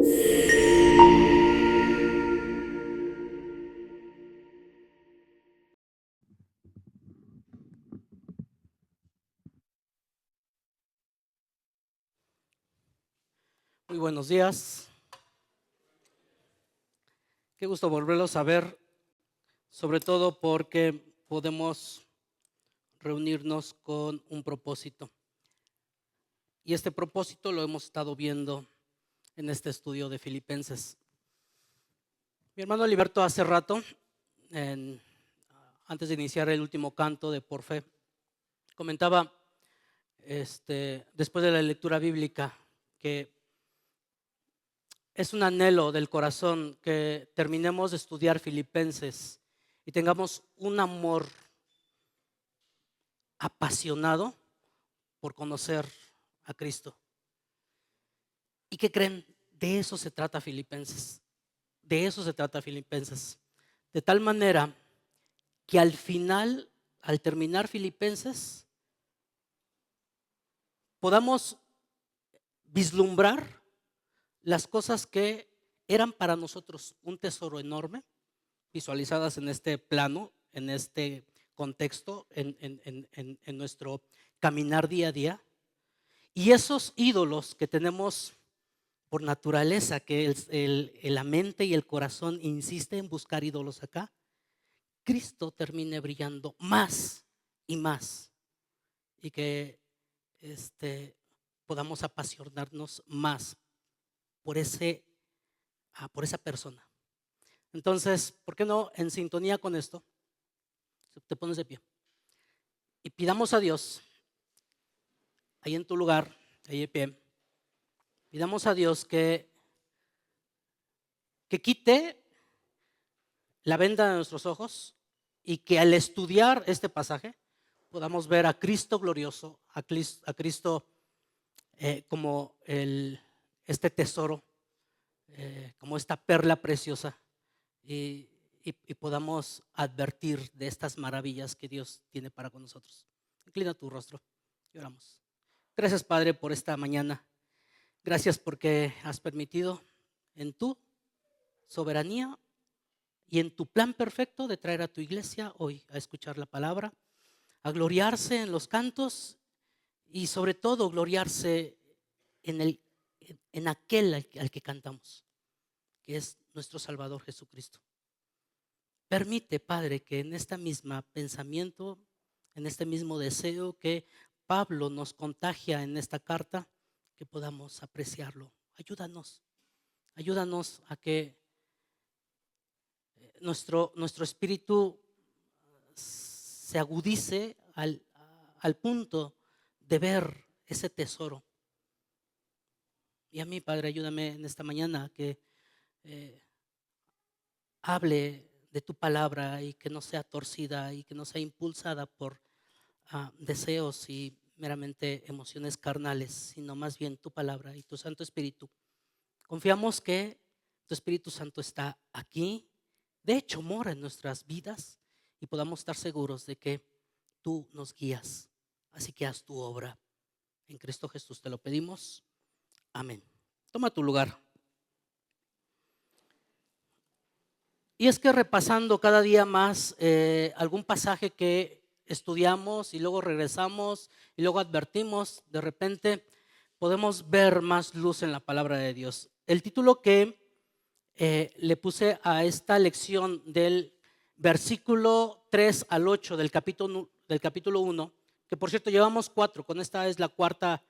Muy buenos días. Qué gusto volverlos a ver, sobre todo porque podemos reunirnos con un propósito. Y este propósito lo hemos estado viendo en este estudio de Filipenses. Mi hermano Liberto hace rato, antes de iniciar el último canto de Por Fe, comentaba después de la lectura bíblica que es un anhelo del corazón que terminemos de estudiar Filipenses y tengamos un amor apasionado por conocer a Cristo. ¿Y qué creen? De eso se trata Filipenses. De eso se trata Filipenses. De tal manera que al final, al terminar Filipenses, podamos vislumbrar las cosas que eran para nosotros un tesoro enorme, visualizadas en este plano, en este contexto, en nuestro caminar día a día. Y esos ídolos que tenemos por naturaleza, que la mente y el corazón insisten en buscar ídolos acá, Cristo termine brillando más y más, y que podamos apasionarnos más por esa persona. Entonces, ¿por qué no, en sintonía con esto, te pones de pie y pidamos a Dios, ahí en tu lugar, ahí de pie, pidamos a Dios que quite la venda de nuestros ojos y que al estudiar este pasaje podamos ver a Cristo glorioso, a Cristo como este tesoro, como esta perla preciosa, y podamos advertir de estas maravillas que Dios tiene para con nosotros. Inclina tu rostro y oramos. Gracias, Padre, por esta mañana. Gracias porque has permitido en tu soberanía y en tu plan perfecto de traer a tu iglesia hoy a escuchar la palabra, a gloriarse en los cantos y sobre todo gloriarse en aquel al que cantamos, que es nuestro Salvador Jesucristo. Permite, Padre, que en este mismo pensamiento, en este mismo deseo que Pablo nos contagia en esta carta, que podamos apreciarlo. Ayúdanos a que nuestro espíritu se agudice al punto de ver ese tesoro. Y a mí, Padre, ayúdame en esta mañana a que hable de tu palabra y que no sea torcida y que no sea impulsada por deseos y meramente emociones carnales, sino más bien tu palabra y tu Santo Espíritu. Confiamos que tu Espíritu Santo está aquí, de hecho mora en nuestras vidas, y podamos estar seguros de que tú nos guías. Así que haz tu obra. En Cristo Jesús te lo pedimos. Amén. Toma tu lugar. Y es que repasando cada día más algún pasaje que estudiamos y luego regresamos y luego advertimos, de repente podemos ver más luz en la palabra de Dios. El título que le puse a esta lección del versículo 3 al 8 del capítulo 1, que por cierto llevamos 4, con esta es la cuarta,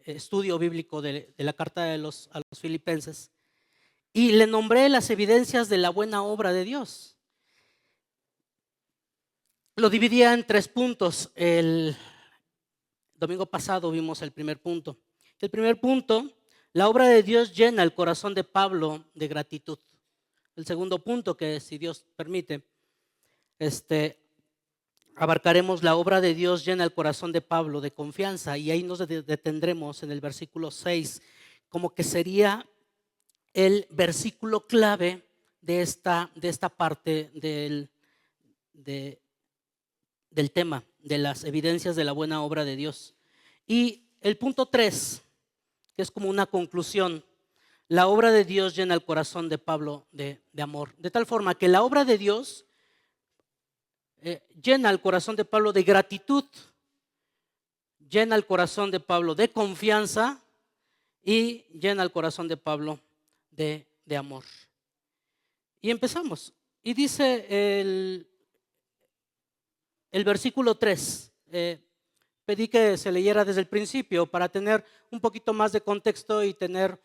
estudio bíblico de la carta a los Filipenses. Y le nombré las evidencias de la buena obra de Dios. Lo dividía en 3 puntos. El domingo pasado vimos el primer punto. El primer punto, la obra de Dios llena el corazón de Pablo de gratitud. El segundo punto, que si Dios permite, abarcaremos la obra de Dios llena el corazón de Pablo de confianza, y ahí nos detendremos en el versículo 6, como que sería el versículo clave de esta parte del tema, de las evidencias de la buena obra de Dios. Y el punto 3 que es como una conclusión. La obra de Dios llena el corazón de Pablo de amor, de tal forma que la obra de Dios llena el corazón de Pablo de gratitud, llena el corazón de Pablo de confianza y llena el corazón de Pablo de amor. Y empezamos. Y dice el versículo 3. Pedí que se leyera desde el principio para tener un poquito más de contexto y tener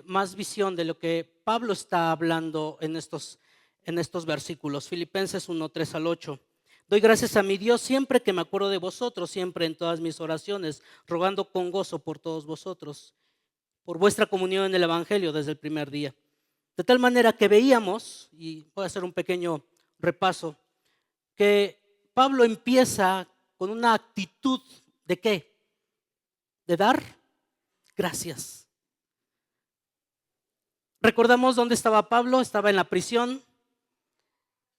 más visión de lo que Pablo está hablando en estos versículos. Filipenses 1, 3 al 8. Doy gracias a mi Dios siempre que me acuerdo de vosotros, siempre en todas mis oraciones, rogando con gozo por todos vosotros, por vuestra comunión en el Evangelio desde el primer día. De tal manera que veíamos, y voy a hacer un pequeño repaso, que Pablo empieza con una actitud ¿de qué? De dar gracias. Recordamos dónde estaba Pablo, estaba en la prisión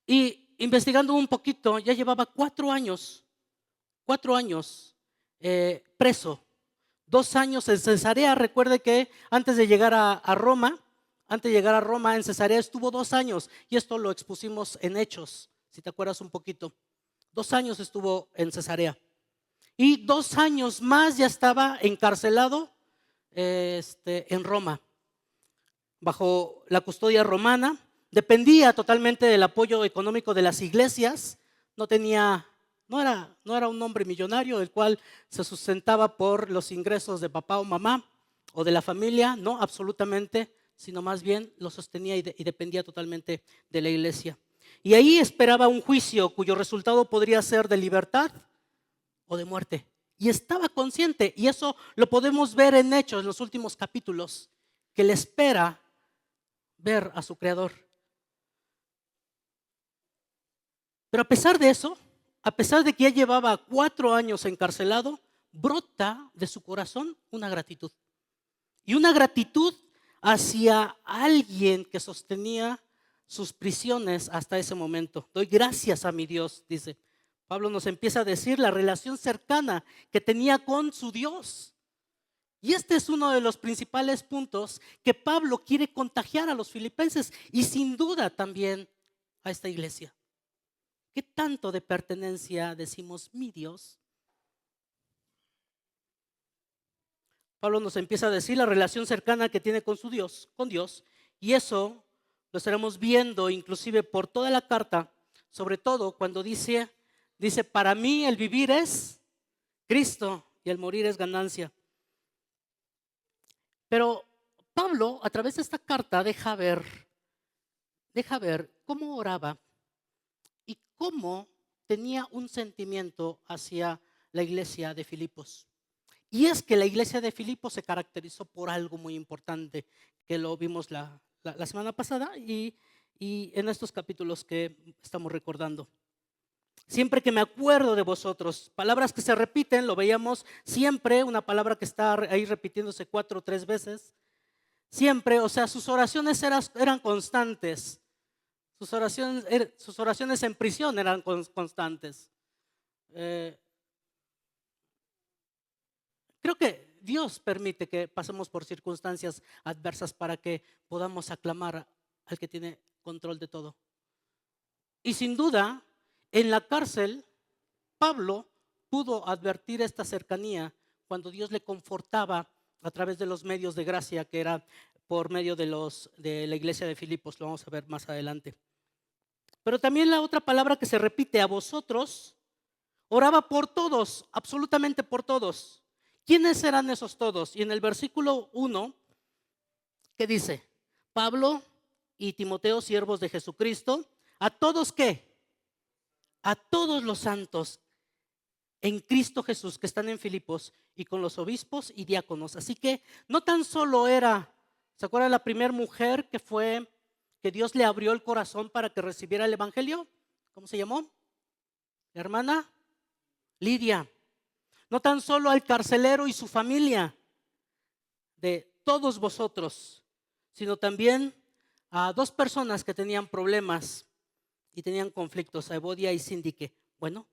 y investigando un poquito, ya llevaba 4 años preso, 2 años en Cesarea. Recuerde que antes de llegar a Roma, en Cesarea estuvo 2 años y esto lo expusimos en Hechos, si te acuerdas un poquito. 2 años estuvo en Cesarea. Y 2 años más ya estaba encarcelado en Roma, bajo la custodia romana. Dependía totalmente del apoyo económico de las iglesias. No era un hombre millonario, el cual se sustentaba por los ingresos de papá o mamá o de la familia. No, absolutamente, sino más bien lo sostenía y dependía totalmente de la iglesia. Y ahí esperaba un juicio cuyo resultado podría ser de libertad o de muerte. Y estaba consciente, y eso lo podemos ver en Hechos, en los últimos capítulos, que le espera ver a su Creador. Pero a pesar de eso, a pesar de que ya llevaba 4 años encarcelado, brota de su corazón una gratitud. Y una gratitud hacia alguien que sostenía sus prisiones hasta ese momento. Doy gracias a mi Dios, dice. Pablo nos empieza a decir la relación cercana que tenía con su Dios. Y este es uno de los principales puntos que Pablo quiere contagiar a los filipenses y sin duda también a esta iglesia. ¿Qué tanto de pertenencia decimos mi Dios? Pablo nos empieza a decir la relación cercana que tiene con Dios, y eso lo estaremos viendo inclusive por toda la carta, sobre todo cuando dice, para mí el vivir es Cristo y el morir es ganancia. Pero Pablo, a través de esta carta, deja ver cómo oraba y cómo tenía un sentimiento hacia la iglesia de Filipos. Y es que la iglesia de Filipos se caracterizó por algo muy importante, que lo vimos la semana pasada y en estos capítulos que estamos recordando. Siempre que me acuerdo de vosotros, palabras que se repiten, lo veíamos siempre, una palabra que está ahí repitiéndose 4 o 3 veces. Siempre, o sea, sus oraciones eran constantes. Sus oraciones en prisión eran constantes. Creo que Dios permite que pasemos por circunstancias adversas para que podamos aclamar al que tiene control de todo. Y sin duda, en la cárcel, Pablo pudo advertir esta cercanía cuando Dios le confortaba a través de los medios de gracia, que era por medio de la iglesia de Filipos. Lo vamos a ver más adelante. Pero también la otra palabra que se repite, a vosotros, oraba por todos, absolutamente por todos. ¿Quiénes eran esos todos? Y en el versículo 1, ¿qué dice? Pablo y Timoteo, siervos de Jesucristo, ¿a todos qué? A todos los santos en Cristo Jesús que están en Filipos y con los obispos y diáconos. Así que no tan solo era, ¿se acuerdan la primera mujer que Dios le abrió el corazón para que recibiera el evangelio? ¿Cómo se llamó? La hermana Lidia. No tan solo al carcelero y su familia, de todos vosotros, sino también a 2 personas que tenían problemas y tenían conflictos, a Evodia y Síndique. Bueno,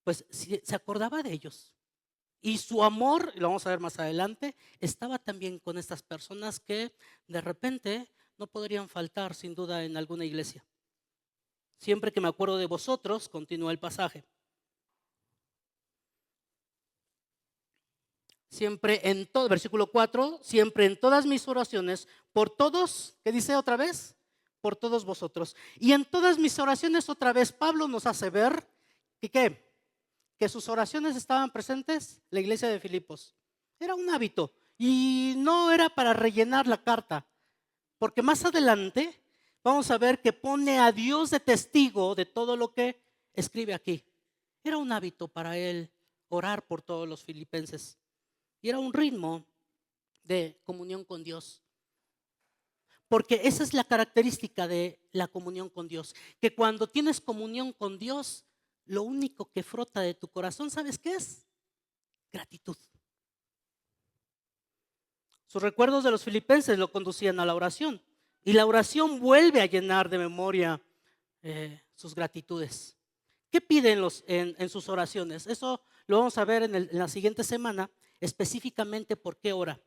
pues se acordaba de ellos Y su amor, y lo vamos a ver más adelante, estaba también con estas personas que de repente no podrían faltar sin duda en alguna iglesia. Siempre que me acuerdo de vosotros, continúa el pasaje. Siempre en todo, versículo 4, siempre en todas mis oraciones, por todos, ¿qué dice otra vez? Por todos vosotros. Y en todas mis oraciones otra vez Pablo nos hace ver que ¿qué? Que sus oraciones estaban presentes en la iglesia de Filipos. Era un hábito y no era para rellenar la carta, porque más adelante vamos a ver que pone a Dios de testigo de todo lo que escribe aquí. Era un hábito para él orar por todos los filipenses y era un ritmo de comunión con Dios. Porque esa es la característica de la comunión con Dios, que cuando tienes comunión con Dios, lo único que frota de tu corazón, ¿sabes qué es? Gratitud. Sus recuerdos de los filipenses lo conducían a la oración, y la oración vuelve a llenar de memoria sus gratitudes. ¿Qué piden en sus oraciones? Eso lo vamos a ver en la siguiente semana, específicamente por qué ora.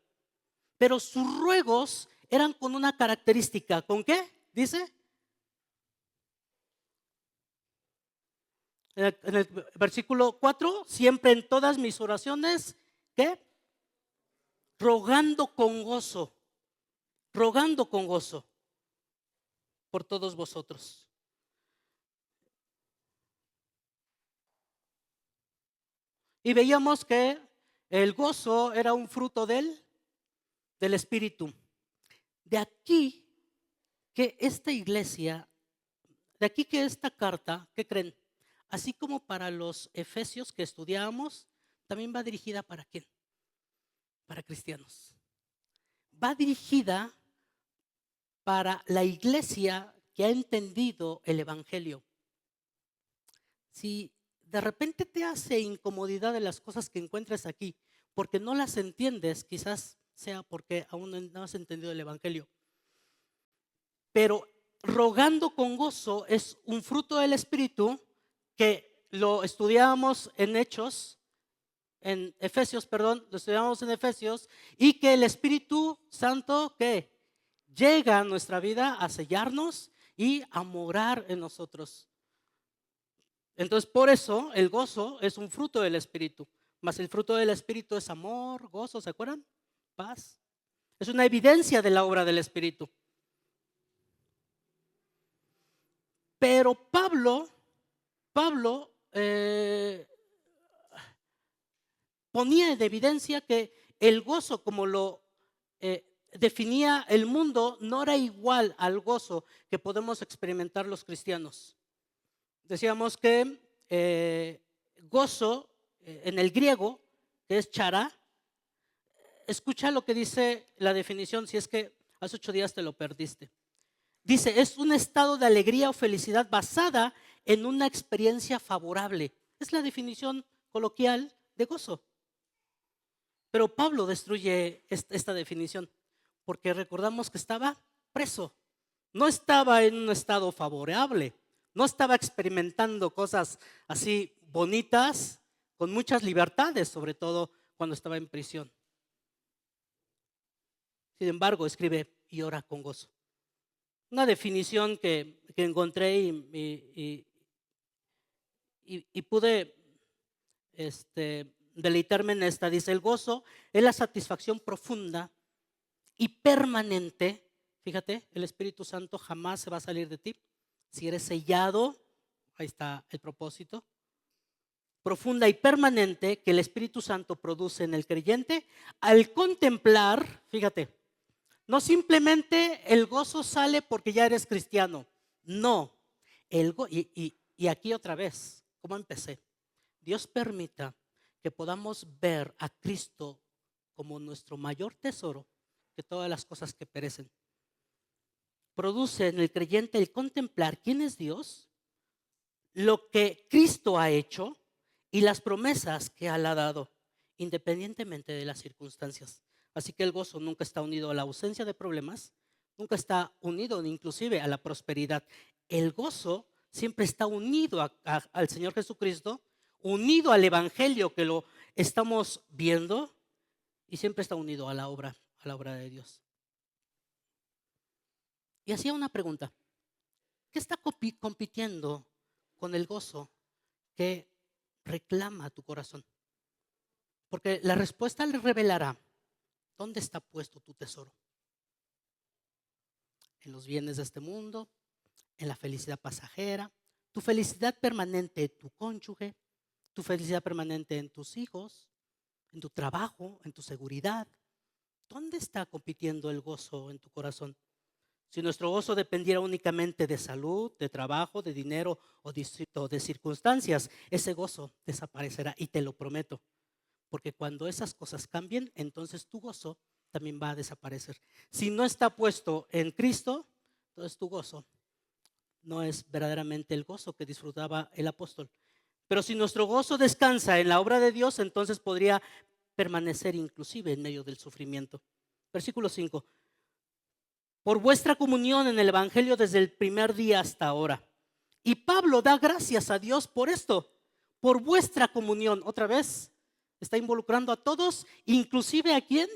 Pero sus ruegos eran con una característica. ¿Con qué? Dice. En el versículo 4, siempre en todas mis oraciones, ¿qué? Rogando con gozo por todos vosotros. Y veíamos que el gozo era un fruto del Espíritu. De aquí que esta iglesia, de aquí que esta carta, ¿qué creen? Así como para los efesios que estudiábamos, también va dirigida ¿para quién? Para cristianos. Va dirigida para la iglesia que ha entendido el evangelio. Si de repente te hace incomodidad de las cosas que encuentres aquí, porque no las entiendes, quizás sea porque aún no has entendido el evangelio. Pero rogando con gozo es un fruto del Espíritu que lo estudiábamos en Hechos, en Efesios, perdón, lo estudiamos en Efesios, y que el Espíritu Santo que llega a nuestra vida a sellarnos y a morar en nosotros. Entonces, por eso el gozo es un fruto del Espíritu, mas el fruto del Espíritu es amor, gozo, ¿se acuerdan? Paz. Es una evidencia de la obra del Espíritu. Pero Pablo ponía de evidencia que el gozo, como lo definía el mundo, no era igual al gozo que podemos experimentar los cristianos. Decíamos que gozo en el griego, que es chará, escucha lo que dice la definición, si es que hace 8 días te lo perdiste. Dice, es un estado de alegría o felicidad basada en una experiencia favorable. Es la definición coloquial de gozo. Pero Pablo destruye esta definición porque recordamos que estaba preso. No estaba en un estado favorable. No estaba experimentando cosas así bonitas, con muchas libertades, sobre todo cuando estaba en prisión. Sin embargo, escribe y ora con gozo. Una definición que encontré y pude deleitarme en esta. Dice, el gozo es la satisfacción profunda y permanente. Fíjate, el Espíritu Santo jamás se va a salir de ti. Si eres sellado, ahí está el propósito. Profunda y permanente que el Espíritu Santo produce en el creyente al contemplar, fíjate, no simplemente el gozo sale porque ya eres cristiano. No. Y aquí otra vez, ¿cómo empecé? Dios permita que podamos ver a Cristo como nuestro mayor tesoro que todas las cosas que perecen. Produce en el creyente el contemplar quién es Dios, lo que Cristo ha hecho y las promesas que Él ha dado, independientemente de las circunstancias. Así que el gozo nunca está unido a la ausencia de problemas, nunca está unido inclusive a la prosperidad. El gozo siempre está unido al Señor Jesucristo, unido al Evangelio que lo estamos viendo y siempre está unido a la obra de Dios. Y hacía una pregunta: ¿qué está compitiendo con el gozo que reclama tu corazón? Porque la respuesta le revelará dónde está puesto tu tesoro. En los bienes de este mundo, en la felicidad pasajera, tu felicidad permanente en tu cónyuge, tu felicidad permanente en tus hijos, en tu trabajo, en tu seguridad. ¿Dónde está compitiendo el gozo en tu corazón? Si nuestro gozo dependiera únicamente de salud, de trabajo, de dinero o de circunstancias, ese gozo desaparecerá, y te lo prometo. Porque cuando esas cosas cambien, entonces tu gozo también va a desaparecer. Si no está puesto en Cristo, entonces tu gozo no es verdaderamente el gozo que disfrutaba el apóstol. Pero si nuestro gozo descansa en la obra de Dios, entonces podría permanecer inclusive en medio del sufrimiento. Versículo 5. Por vuestra comunión en el Evangelio desde el primer día hasta ahora. Y Pablo da gracias a Dios por esto, por vuestra comunión. Otra vez, está involucrando a todos, inclusive a quién.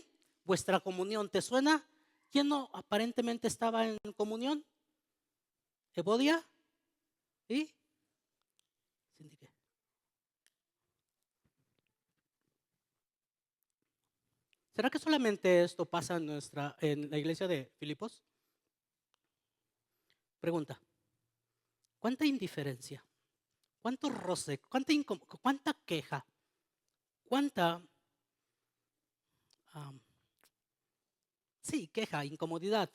Vuestra comunión, ¿te suena? ¿Quién no aparentemente estaba en comunión? ¿Evodia? ¿Y? ¿Será que solamente esto pasa en la iglesia de Filipos? Pregunta: ¿cuánta indiferencia? ¿Cuánto roce? ¿Cuánta queja? ¿Cuánta queja, incomodidad,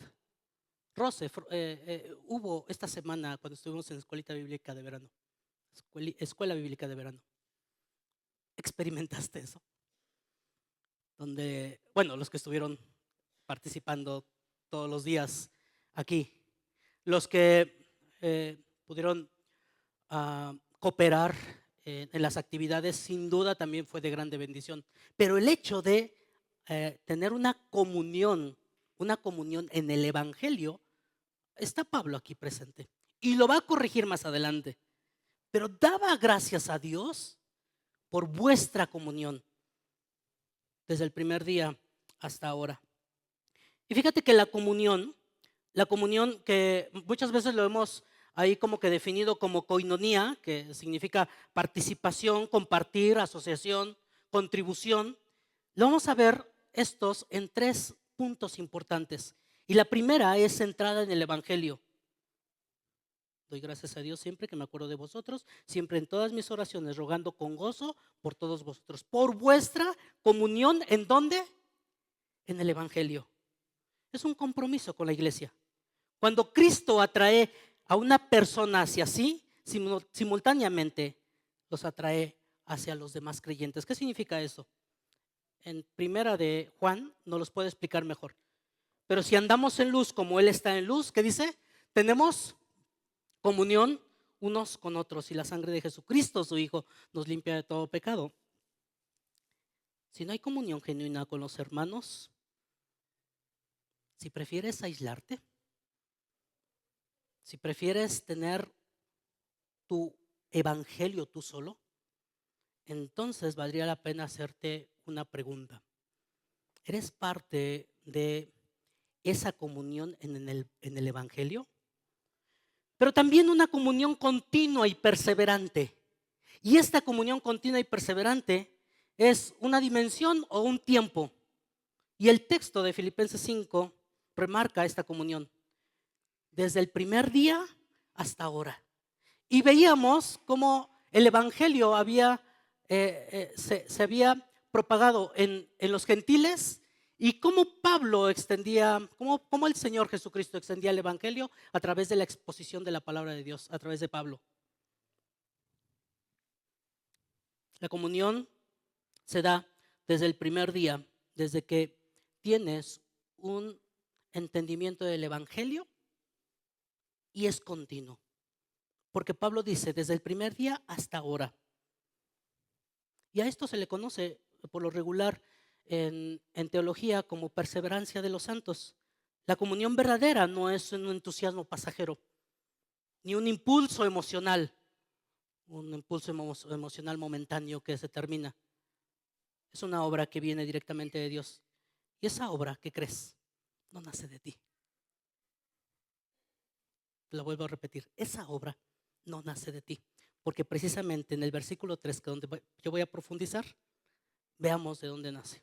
roce hubo esta semana cuando estuvimos en Escuela Bíblica de Verano? Escuela Bíblica de Verano. ¿Experimentaste eso? Donde, bueno, los que estuvieron participando todos los días aquí, los que pudieron cooperar en las actividades, sin duda también fue de grande bendición. Pero el hecho de tener una comunión en el Evangelio, está Pablo aquí presente y lo va a corregir más adelante. Pero daba gracias a Dios por vuestra comunión desde el primer día hasta ahora. Y fíjate que la comunión que muchas veces lo hemos ahí como que definido como koinonía, que significa participación, compartir, asociación, contribución, lo vamos a ver estos en 3 puntos importantes. Y la primera es centrada en el Evangelio. Doy gracias a Dios siempre que me acuerdo de vosotros, siempre en todas mis oraciones, rogando con gozo por todos vosotros, por vuestra comunión. ¿En dónde? En el Evangelio. Es un compromiso con la iglesia. Cuando Cristo atrae a una persona hacia sí, simultáneamente los atrae hacia los demás creyentes. ¿Qué significa eso? En primera de Juan nos los puede explicar mejor. Pero si andamos en luz como Él está en luz, ¿qué dice? Tenemos comunión unos con otros, y la sangre de Jesucristo, su Hijo, nos limpia de todo pecado. Si no hay comunión genuina con los hermanos, si prefieres aislarte, si prefieres tener tu evangelio tú solo, entonces valdría la pena hacerte una pregunta. ¿Eres parte de esa comunión en el evangelio? Pero también una comunión continua y perseverante. Y esta comunión continua y perseverante es una dimensión o un tiempo. Y el texto de Filipenses 5 remarca esta comunión desde el primer día hasta ahora. Y veíamos cómo el evangelio se había propagado en los gentiles, y cómo Pablo extendía, cómo el Señor Jesucristo extendía el evangelio a través de la exposición de la palabra de Dios, a través de Pablo. La comunión se da desde el primer día, desde que tienes un entendimiento del evangelio, y es continuo. Porque Pablo dice desde el primer día hasta ahora. Y a esto se le conoce por lo regular en teología como perseverancia de los santos. La comunión verdadera no es un entusiasmo pasajero, ni un impulso emocional, emocional momentáneo que se termina. Es una obra que viene directamente de Dios. Y esa obra, ¿qué crees? No nace de ti. Lo vuelvo a repetir. Esa obra no nace de ti. Porque precisamente en el versículo 3, que donde yo voy a profundizar, veamos de dónde nace.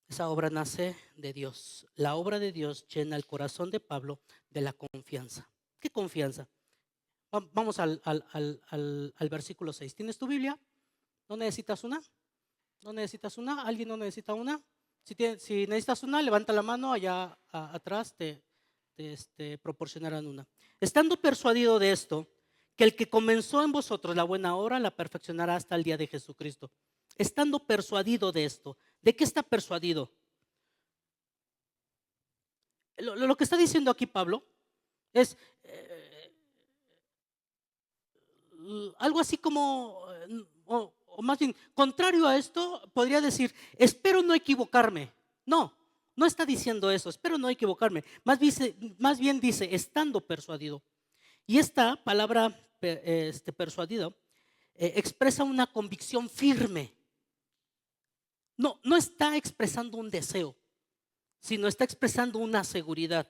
Esa obra nace de Dios. La obra de Dios llena el corazón de Pablo de la confianza. ¿Qué confianza? Vamos al versículo 6. ¿Tienes tu Biblia? ¿No necesitas una? ¿No necesitas una? ¿Alguien no necesita una? Si necesitas una, levanta la mano, allá atrás te proporcionarán una. Estando persuadido de esto, que el que comenzó en vosotros la buena obra la perfeccionará hasta el día de Jesucristo. Estando persuadido de esto. ¿De qué está persuadido? Lo que está diciendo aquí Pablo es algo así como, o más bien, contrario a esto, podría decir, espero no equivocarme. No, no está diciendo eso, espero no equivocarme. Más bien dice, estando persuadido. Y esta palabra, persuadido, expresa una convicción firme. No, no está expresando un deseo, sino está expresando una seguridad.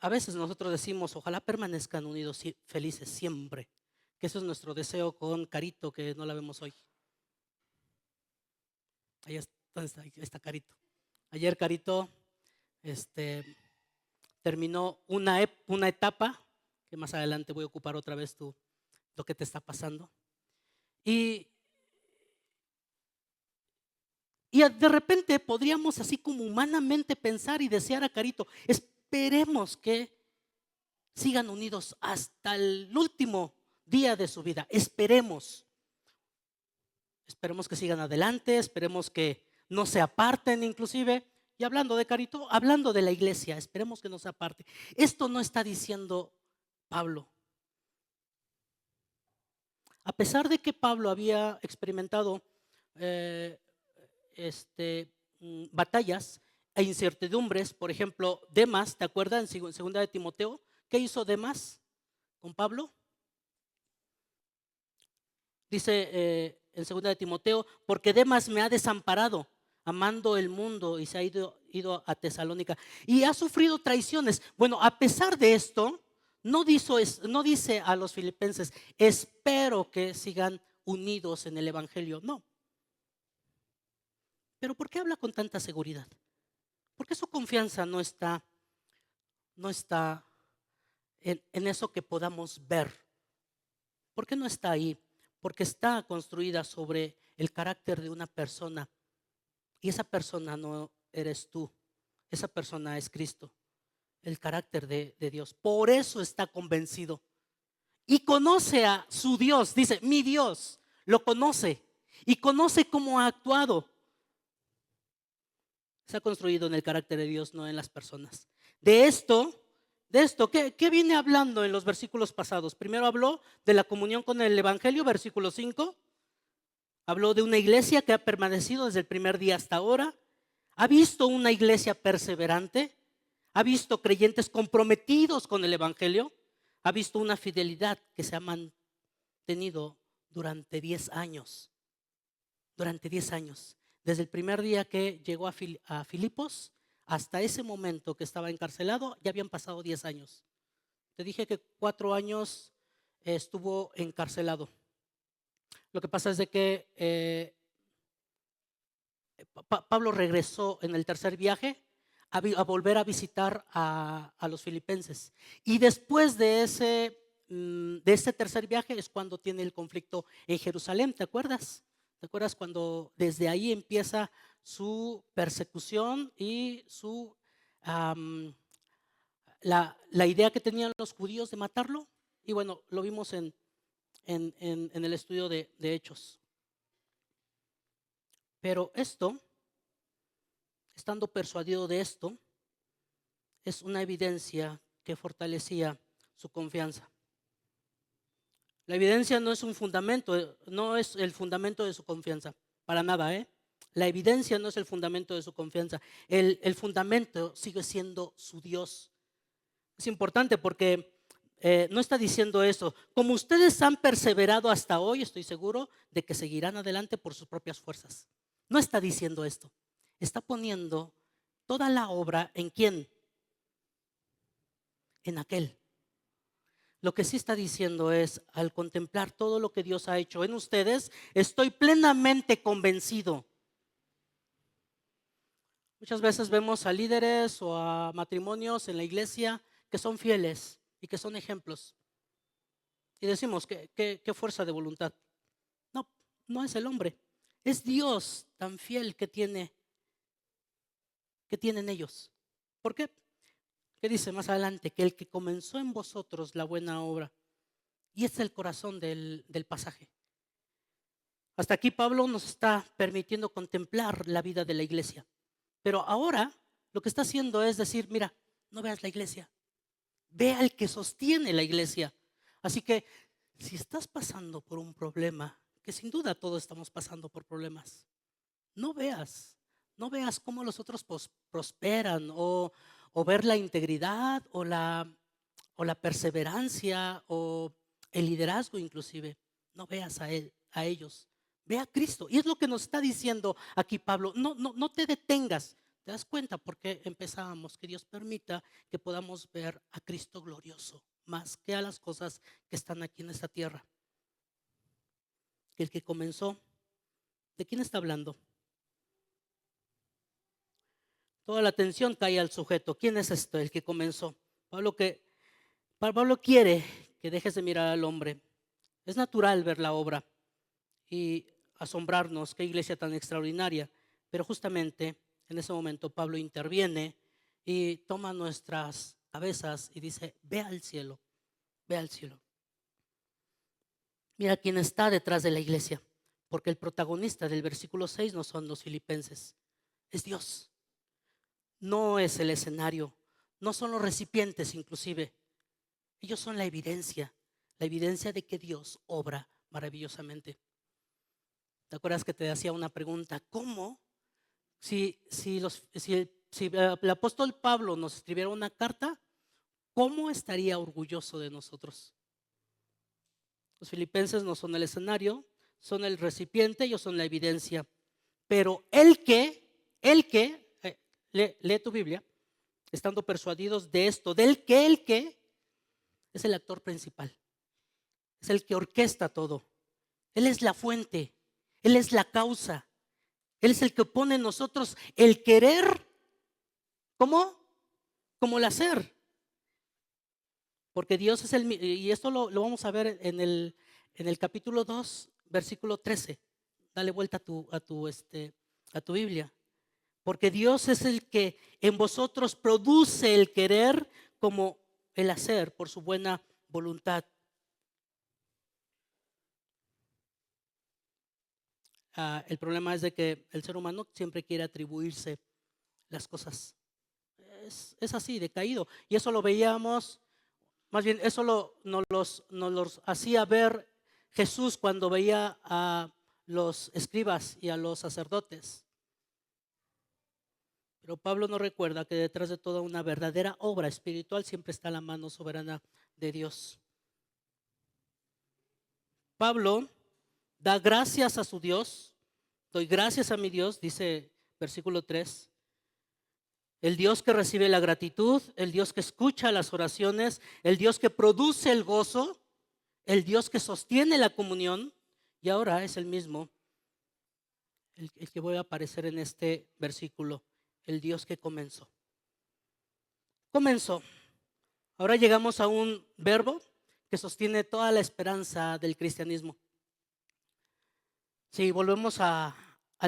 A veces nosotros decimos, ojalá permanezcan unidos y felices siempre, que eso es nuestro deseo con Carito, que no la vemos hoy. Ahí está Carito. Ayer Carito terminó una etapa, que más adelante voy a ocupar otra vez lo que te está pasando. Y de repente podríamos así como humanamente pensar y desear a Carito, esperemos que sigan unidos hasta el último día de su vida. Esperemos que sigan adelante, esperemos que no se aparten inclusive. Y hablando de Carito, hablando de la iglesia, esperemos que no se aparte. Esto no está diciendo Pablo. A pesar de que Pablo había experimentado batallas e incertidumbres, por ejemplo, Demas, ¿te acuerdas en 2 de Timoteo? ¿Qué hizo Demas con Pablo? Dice en 2 de Timoteo, porque Demas me ha desamparado, amando el mundo, y se ha ido a Tesalónica y ha sufrido traiciones. Bueno, a pesar de esto, no dice a los filipenses, espero que sigan unidos en el evangelio. No. Pero ¿por qué habla con tanta seguridad? Porque su confianza no está en eso que podamos ver. ¿Por qué no está ahí? Porque está construida sobre el carácter de una persona. Y esa persona no eres tú. Esa persona es Cristo. El carácter de Dios. Por eso está convencido. Y conoce a su Dios. Dice, mi Dios. Lo conoce. Y conoce cómo ha actuado. Se ha construido en el carácter de Dios, no en las personas. De esto, ¿qué viene hablando en los versículos pasados? Primero habló de la comunión con el Evangelio, versículo 5. Habló de una iglesia que ha permanecido desde el primer día hasta ahora. Ha visto una iglesia perseverante. Ha visto creyentes comprometidos con el Evangelio. Ha visto una fidelidad que se ha mantenido durante 10 años. Durante 10 años. Desde el primer día que llegó a Filipos hasta ese momento que estaba encarcelado, ya habían pasado 10 años. Te dije que 4 años estuvo encarcelado. Lo que pasa es de que Pablo regresó en el tercer viaje a volver a visitar a los filipenses. Y después de ese tercer viaje es cuando tiene el conflicto en Jerusalén, ¿te acuerdas? ¿Te acuerdas cuando desde ahí empieza su persecución y la idea que tenían los judíos de matarlo? Y bueno, lo vimos en el estudio de Hechos. Pero estando persuadido de esto, es una evidencia que fortalecía su confianza. La evidencia no es un fundamento, no es el fundamento de su confianza, para nada, ¿eh? La evidencia no es el fundamento de su confianza. El fundamento sigue siendo su Dios. Es importante porque no está diciendo eso. Como ustedes han perseverado hasta hoy, estoy seguro de que seguirán adelante por sus propias fuerzas. No está diciendo esto. Está poniendo toda la obra en quién, en aquel. Lo que sí está diciendo es, al contemplar todo lo que Dios ha hecho en ustedes, estoy plenamente convencido. Muchas veces vemos a líderes o a matrimonios en la iglesia que son fieles y que son ejemplos. Y decimos, ¿qué fuerza de voluntad? No, no es el hombre. Es Dios tan fiel que tienen ellos. ¿Por qué? ¿Qué dice más adelante? Que el que comenzó en vosotros la buena obra. Y este es el corazón del pasaje. Hasta aquí Pablo nos está permitiendo contemplar la vida de la iglesia. Pero ahora lo que está haciendo es decir, mira, no veas la iglesia. Ve al que sostiene la iglesia. Así que si estás pasando por un problema, que sin duda todos estamos pasando por problemas, no veas cómo los otros prosperan o ver la integridad o la perseverancia o el liderazgo inclusive. No veas a ellos. Ve a Cristo. Y es lo que nos está diciendo aquí Pablo. No te detengas. ¿Te das cuenta por qué empezábamos? Que Dios permita que podamos ver a Cristo glorioso más que a las cosas que están aquí en esta tierra. Que el que comenzó, ¿de quién está hablando? Toda la atención cae al sujeto. ¿Quién es esto? El que comenzó. Pablo quiere que dejes de mirar al hombre. Es natural ver la obra y asombrarnos, qué iglesia tan extraordinaria. Pero justamente en ese momento Pablo interviene y toma nuestras cabezas y dice, ve al cielo, ve al cielo. Mira quién está detrás de la iglesia, porque el protagonista del versículo 6 no son los filipenses, es Dios. No es el escenario, no son los recipientes inclusive. Ellos son la evidencia de que Dios obra maravillosamente. ¿Te acuerdas que te hacía una pregunta? ¿Cómo? Si el apóstol Pablo nos escribiera una carta, ¿cómo estaría orgulloso de nosotros? Los filipenses no son el escenario, son el recipiente, ellos son la evidencia. Pero lee tu Biblia, estando persuadidos de esto, el que es el actor principal, es el que orquesta todo. Él es la fuente, Él es la causa, Él es el que pone en nosotros el querer, ¿cómo? Como el hacer. Porque Dios es y esto lo vamos a ver en el capítulo 2, versículo 13. Dale vuelta a tu Biblia. Porque Dios es el que en vosotros produce el querer como el hacer por su buena voluntad. El problema es de que el ser humano siempre quiere atribuirse las cosas. Es así, decaído. Y eso lo veíamos, más bien eso nos los hacía ver Jesús cuando veía a los escribas y a los sacerdotes. Pero Pablo nos recuerda que detrás de toda una verdadera obra espiritual siempre está la mano soberana de Dios. Pablo da gracias a su Dios. Doy gracias a mi Dios, dice versículo 3. El Dios que recibe la gratitud, el Dios que escucha las oraciones, el Dios que produce el gozo, el Dios que sostiene la comunión. Y ahora es el mismo, el que voy a aparecer en este versículo, el Dios que comenzó. Comenzó. Ahora llegamos a un verbo que sostiene toda la esperanza del cristianismo. Si volvemos al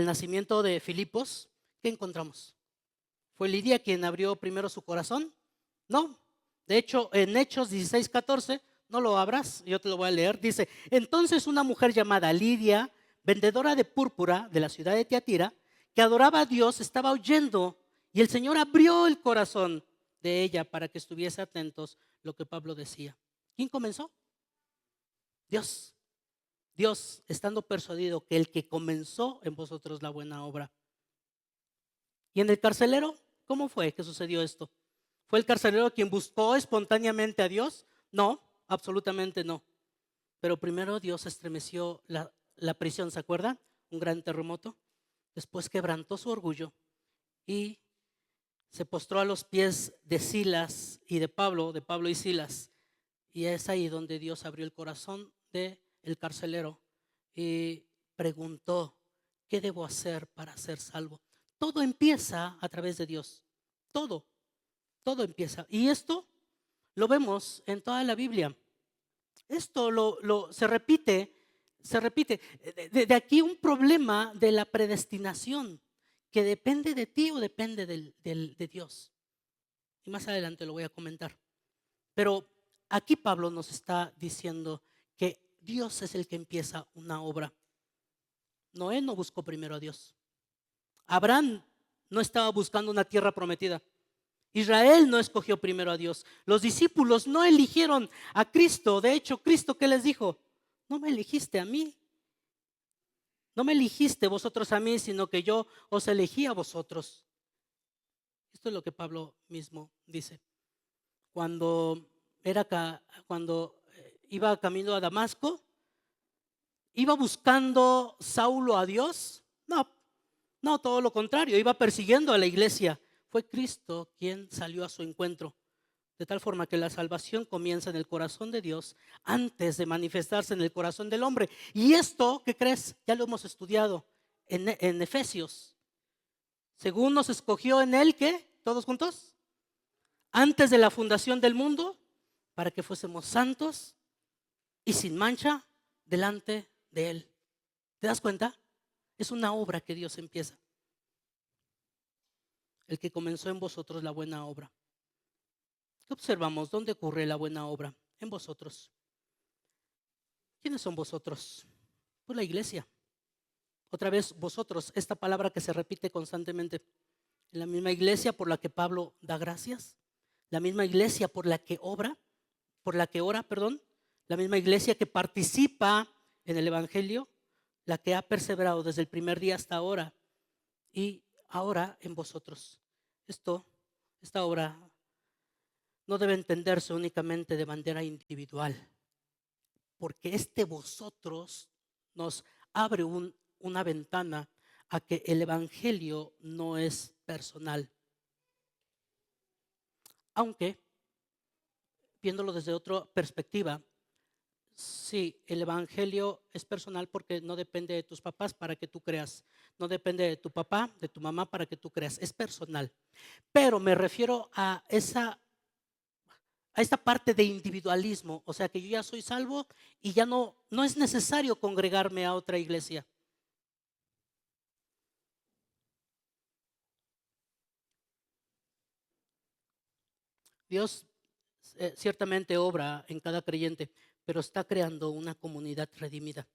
nacimiento de Filipos, ¿qué encontramos? ¿Fue Lidia quien abrió primero su corazón? No. De hecho, en Hechos 16:14, no lo abras, yo te lo voy a leer. Dice, entonces una mujer llamada Lidia, vendedora de púrpura de la ciudad de Tiatira, que adoraba a Dios, estaba oyendo y el Señor abrió el corazón de ella para que estuviese atentos lo que Pablo decía. ¿Quién comenzó? Dios. Dios, estando persuadido que el que comenzó en vosotros la buena obra. ¿Y en el carcelero? ¿Cómo fue que sucedió esto? ¿Fue el carcelero quien buscó espontáneamente a Dios? No, absolutamente no. Pero primero Dios estremeció la prisión, ¿se acuerdan? Un gran terremoto. Después quebrantó su orgullo y se postró a los pies de Silas y de Pablo y Silas. Y es ahí donde Dios abrió el corazón del carcelero y preguntó, ¿qué debo hacer para ser salvo? Todo empieza a través de Dios. Todo, todo empieza. Y esto lo vemos en toda la Biblia. Esto se repite, se repite. De aquí un problema de la predestinación, que depende de ti o depende de Dios. Y más adelante lo voy a comentar. Pero aquí Pablo nos está diciendo que Dios es el que empieza una obra. Noé no buscó primero a Dios. Abraham no estaba buscando una tierra prometida. Israel no escogió primero a Dios. Los discípulos no eligieron a Cristo. De hecho, Cristo, ¿qué les dijo? No me elegiste a mí. No me eligiste vosotros a mí, sino que yo os elegí a vosotros. Esto es lo que Pablo mismo dice. Cuando iba camino a Damasco, ¿iba buscando Saulo a Dios? No, no, todo lo contrario, iba persiguiendo a la iglesia. Fue Cristo quien salió a su encuentro. De tal forma que la salvación comienza en el corazón de Dios antes de manifestarse en el corazón del hombre. Y esto, ¿qué crees? Ya lo hemos estudiado en Efesios. Según nos escogió en él, ¿qué? ¿Todos juntos? Antes de la fundación del mundo, para que fuésemos santos y sin mancha delante de él. ¿Te das cuenta? Es una obra que Dios empieza. El que comenzó en vosotros la buena obra. ¿Qué observamos? ¿Dónde ocurre la buena obra? En vosotros. ¿Quiénes son vosotros? Pues la iglesia. Otra vez, vosotros, esta palabra que se repite constantemente. En la misma iglesia por la que Pablo da gracias, la misma iglesia por la que ora, la misma iglesia que participa en el Evangelio, la que ha perseverado desde el primer día hasta ahora y ahora en vosotros. Esta obra no debe entenderse únicamente de manera individual, porque vosotros nos abre una ventana a que el Evangelio no es personal. Aunque, viéndolo desde otra perspectiva, sí, el Evangelio es personal porque no depende de tus papás para que tú creas. No depende de tu papá, de tu mamá para que tú creas. Es personal. Pero me refiero a esta parte de individualismo. O sea, que yo ya soy salvo y ya no es necesario congregarme a otra iglesia. Dios ciertamente obra en cada creyente, pero está creando una comunidad redimida.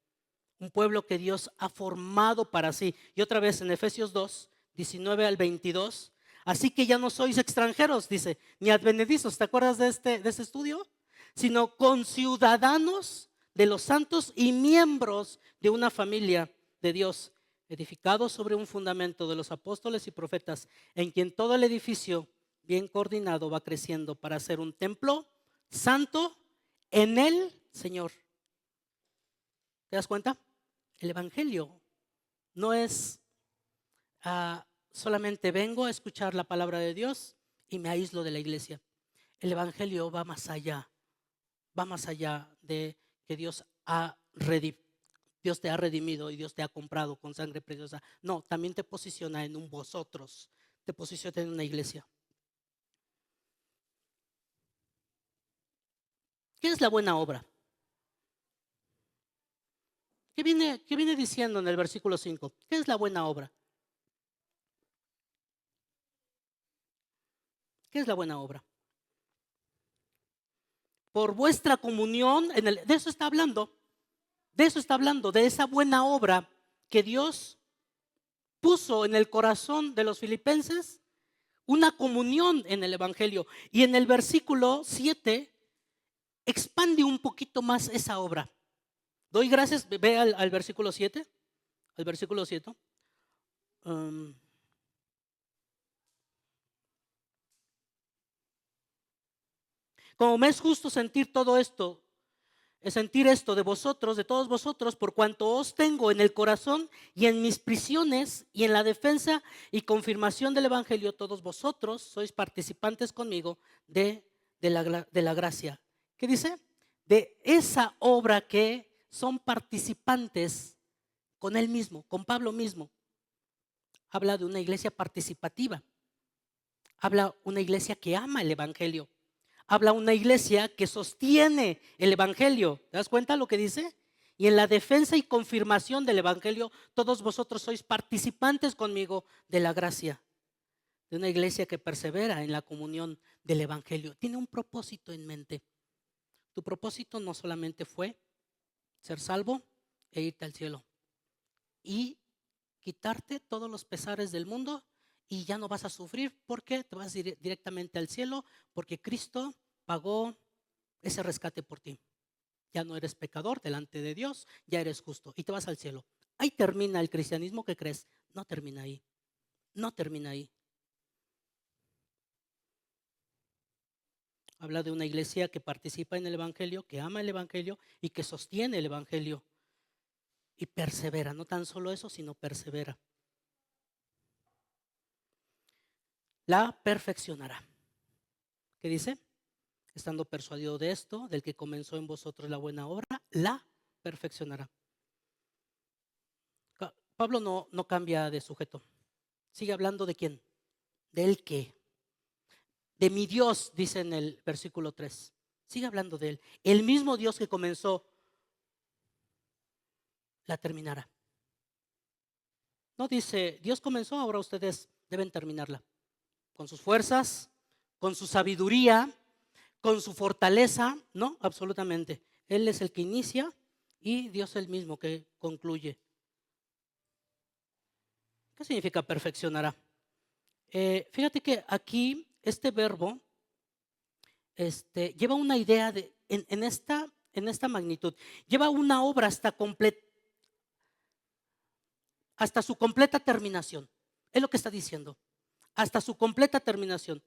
Un pueblo que Dios ha formado para sí. Y otra vez en Efesios 2, 19 al 22. Así que ya no sois extranjeros, dice, ni advenedizos. ¿Te acuerdas de este estudio? Sino conciudadanos de los santos y miembros de una familia de Dios, edificados sobre un fundamento de los apóstoles y profetas, en quien todo el edificio bien coordinado va creciendo para ser un templo santo en el Señor. ¿Te das cuenta? El Evangelio no es solamente vengo a escuchar la palabra de Dios y me aíslo de la iglesia. El Evangelio va más allá de que Dios te ha redimido y Dios te ha comprado con sangre preciosa. No, también te posiciona en un vosotros, te posiciona en una iglesia. ¿Qué es la buena obra? ¿Qué viene diciendo en el versículo 5? ¿Qué es la buena obra? ¿Qué es la buena obra? Por vuestra comunión, de eso está hablando, de esa buena obra que Dios puso en el corazón de los filipenses, una comunión en el Evangelio. Y en el versículo 7 expande un poquito más esa obra. Doy gracias, ve al versículo 7, al versículo 7. Como me es justo sentir todo esto, sentir esto de vosotros, de todos vosotros, por cuanto os tengo en el corazón y en mis prisiones y en la defensa y confirmación del Evangelio, todos vosotros sois participantes conmigo de la gracia. ¿Qué dice? De esa obra que son participantes con él mismo, con Pablo mismo. Habla de una iglesia participativa. Habla una iglesia que ama el Evangelio. Habla una iglesia que sostiene el Evangelio. ¿Te das cuenta lo que dice? Y en la defensa y confirmación del Evangelio, todos vosotros sois participantes conmigo de la gracia. De una iglesia que persevera en la comunión del Evangelio. Tiene un propósito en mente. Tu propósito no solamente fue ser salvo e irte al cielo. Y quitarte todos los pesares del mundo y ya no vas a sufrir porque te vas directamente al cielo, porque Cristo pagó ese rescate por ti. Ya no eres pecador delante de Dios, ya eres justo y te vas al cielo. Ahí termina el cristianismo que crees. No termina ahí. No termina ahí. Habla de una iglesia que participa en el Evangelio, que ama el Evangelio y que sostiene el Evangelio. Y persevera, no tan solo eso, sino persevera. La perfeccionará. ¿Qué dice? Estando persuadido de esto, del que comenzó en vosotros la buena obra, la perfeccionará. Pablo no cambia de sujeto. Sigue hablando de quién, del que. De mi Dios, dice en el versículo 3. Sigue hablando de él. El mismo Dios que comenzó, la terminará. No dice, Dios comenzó, ahora ustedes deben terminarla. Con sus fuerzas, con su sabiduría, con su fortaleza. No, absolutamente. Él es el que inicia y Dios es el mismo que concluye. ¿Qué significa perfeccionará? Fíjate que aquí este verbo lleva una idea en esta magnitud. Lleva una obra hasta su completa terminación. Es lo que está diciendo. Hasta su completa terminación.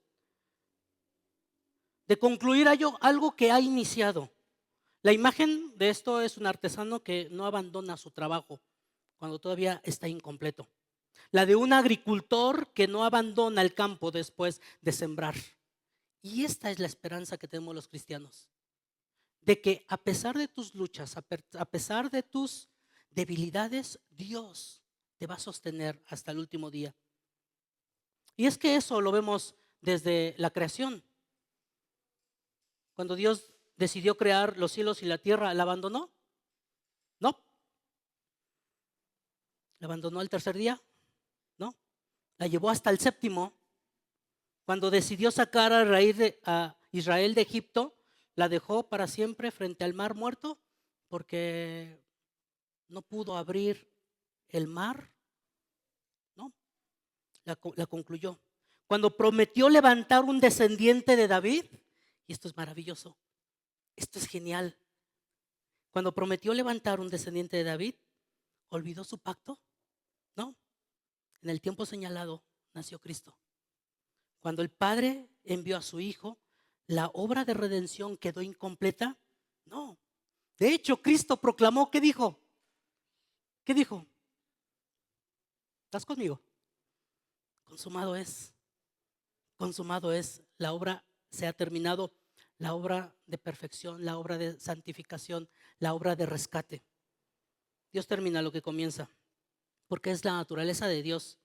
De concluir algo que ha iniciado. La imagen de esto es un artesano que no abandona su trabajo cuando todavía está incompleto. La de un agricultor que no abandona el campo después de sembrar. Y esta es la esperanza que tenemos los cristianos. De que a pesar de tus luchas, a pesar de tus debilidades, Dios te va a sostener hasta el último día. Y es que eso lo vemos desde la creación. Cuando Dios decidió crear los cielos y la tierra, ¿la abandonó? No. ¿La abandonó el tercer día? No. La llevó hasta el séptimo. Cuando decidió sacar a Israel de Egipto, la dejó para siempre frente al mar muerto porque no pudo abrir el mar. No, la concluyó. Cuando prometió levantar un descendiente de David, y esto es maravilloso, esto es genial. Cuando prometió levantar un descendiente de David, ¿olvidó su pacto? No. En el tiempo señalado nació Cristo. Cuando el Padre envió a su Hijo, ¿la obra de redención quedó incompleta? No. De hecho, Cristo proclamó, ¿qué dijo? ¿Qué dijo? ¿Estás conmigo? Consumado es. Consumado es. La obra se ha terminado. La obra de perfección, la obra de santificación, la obra de rescate. Dios termina lo que comienza, porque es la naturaleza de Dios.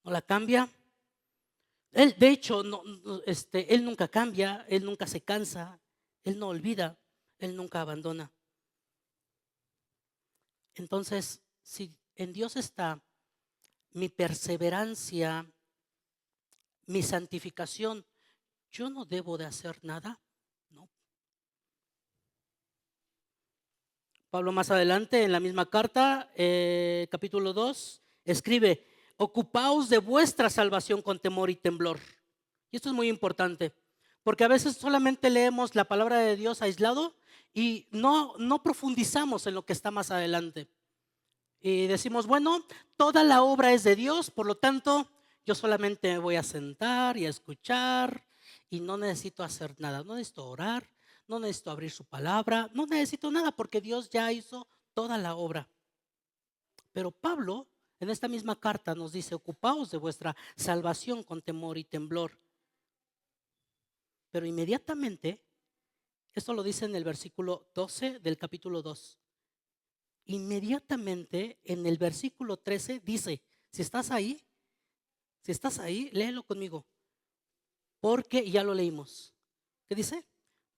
No la cambia. Él, de hecho, Él nunca cambia, Él nunca se cansa, Él no olvida, Él nunca abandona. Entonces, si en Dios está mi perseverancia, mi santificación, yo no debo de hacer nada. No. Pablo más adelante en la misma carta, capítulo 2, escribe: ocupaos de vuestra salvación con temor y temblor. Y esto es muy importante, porque a veces solamente leemos la palabra de Dios aislado y no profundizamos en lo que está más adelante. Y decimos, bueno, toda la obra es de Dios, por lo tanto, yo solamente me voy a sentar y a escuchar y no necesito hacer nada, no necesito orar, no necesito abrir su palabra, no necesito nada porque Dios ya hizo toda la obra. Pero Pablo en esta misma carta nos dice: ocupaos de vuestra salvación con temor y temblor. Pero inmediatamente, esto lo dice en el versículo 12 del capítulo 2. Inmediatamente en el versículo 13 dice, si estás ahí, léelo conmigo. Porque, y ya lo leímos, ¿qué dice?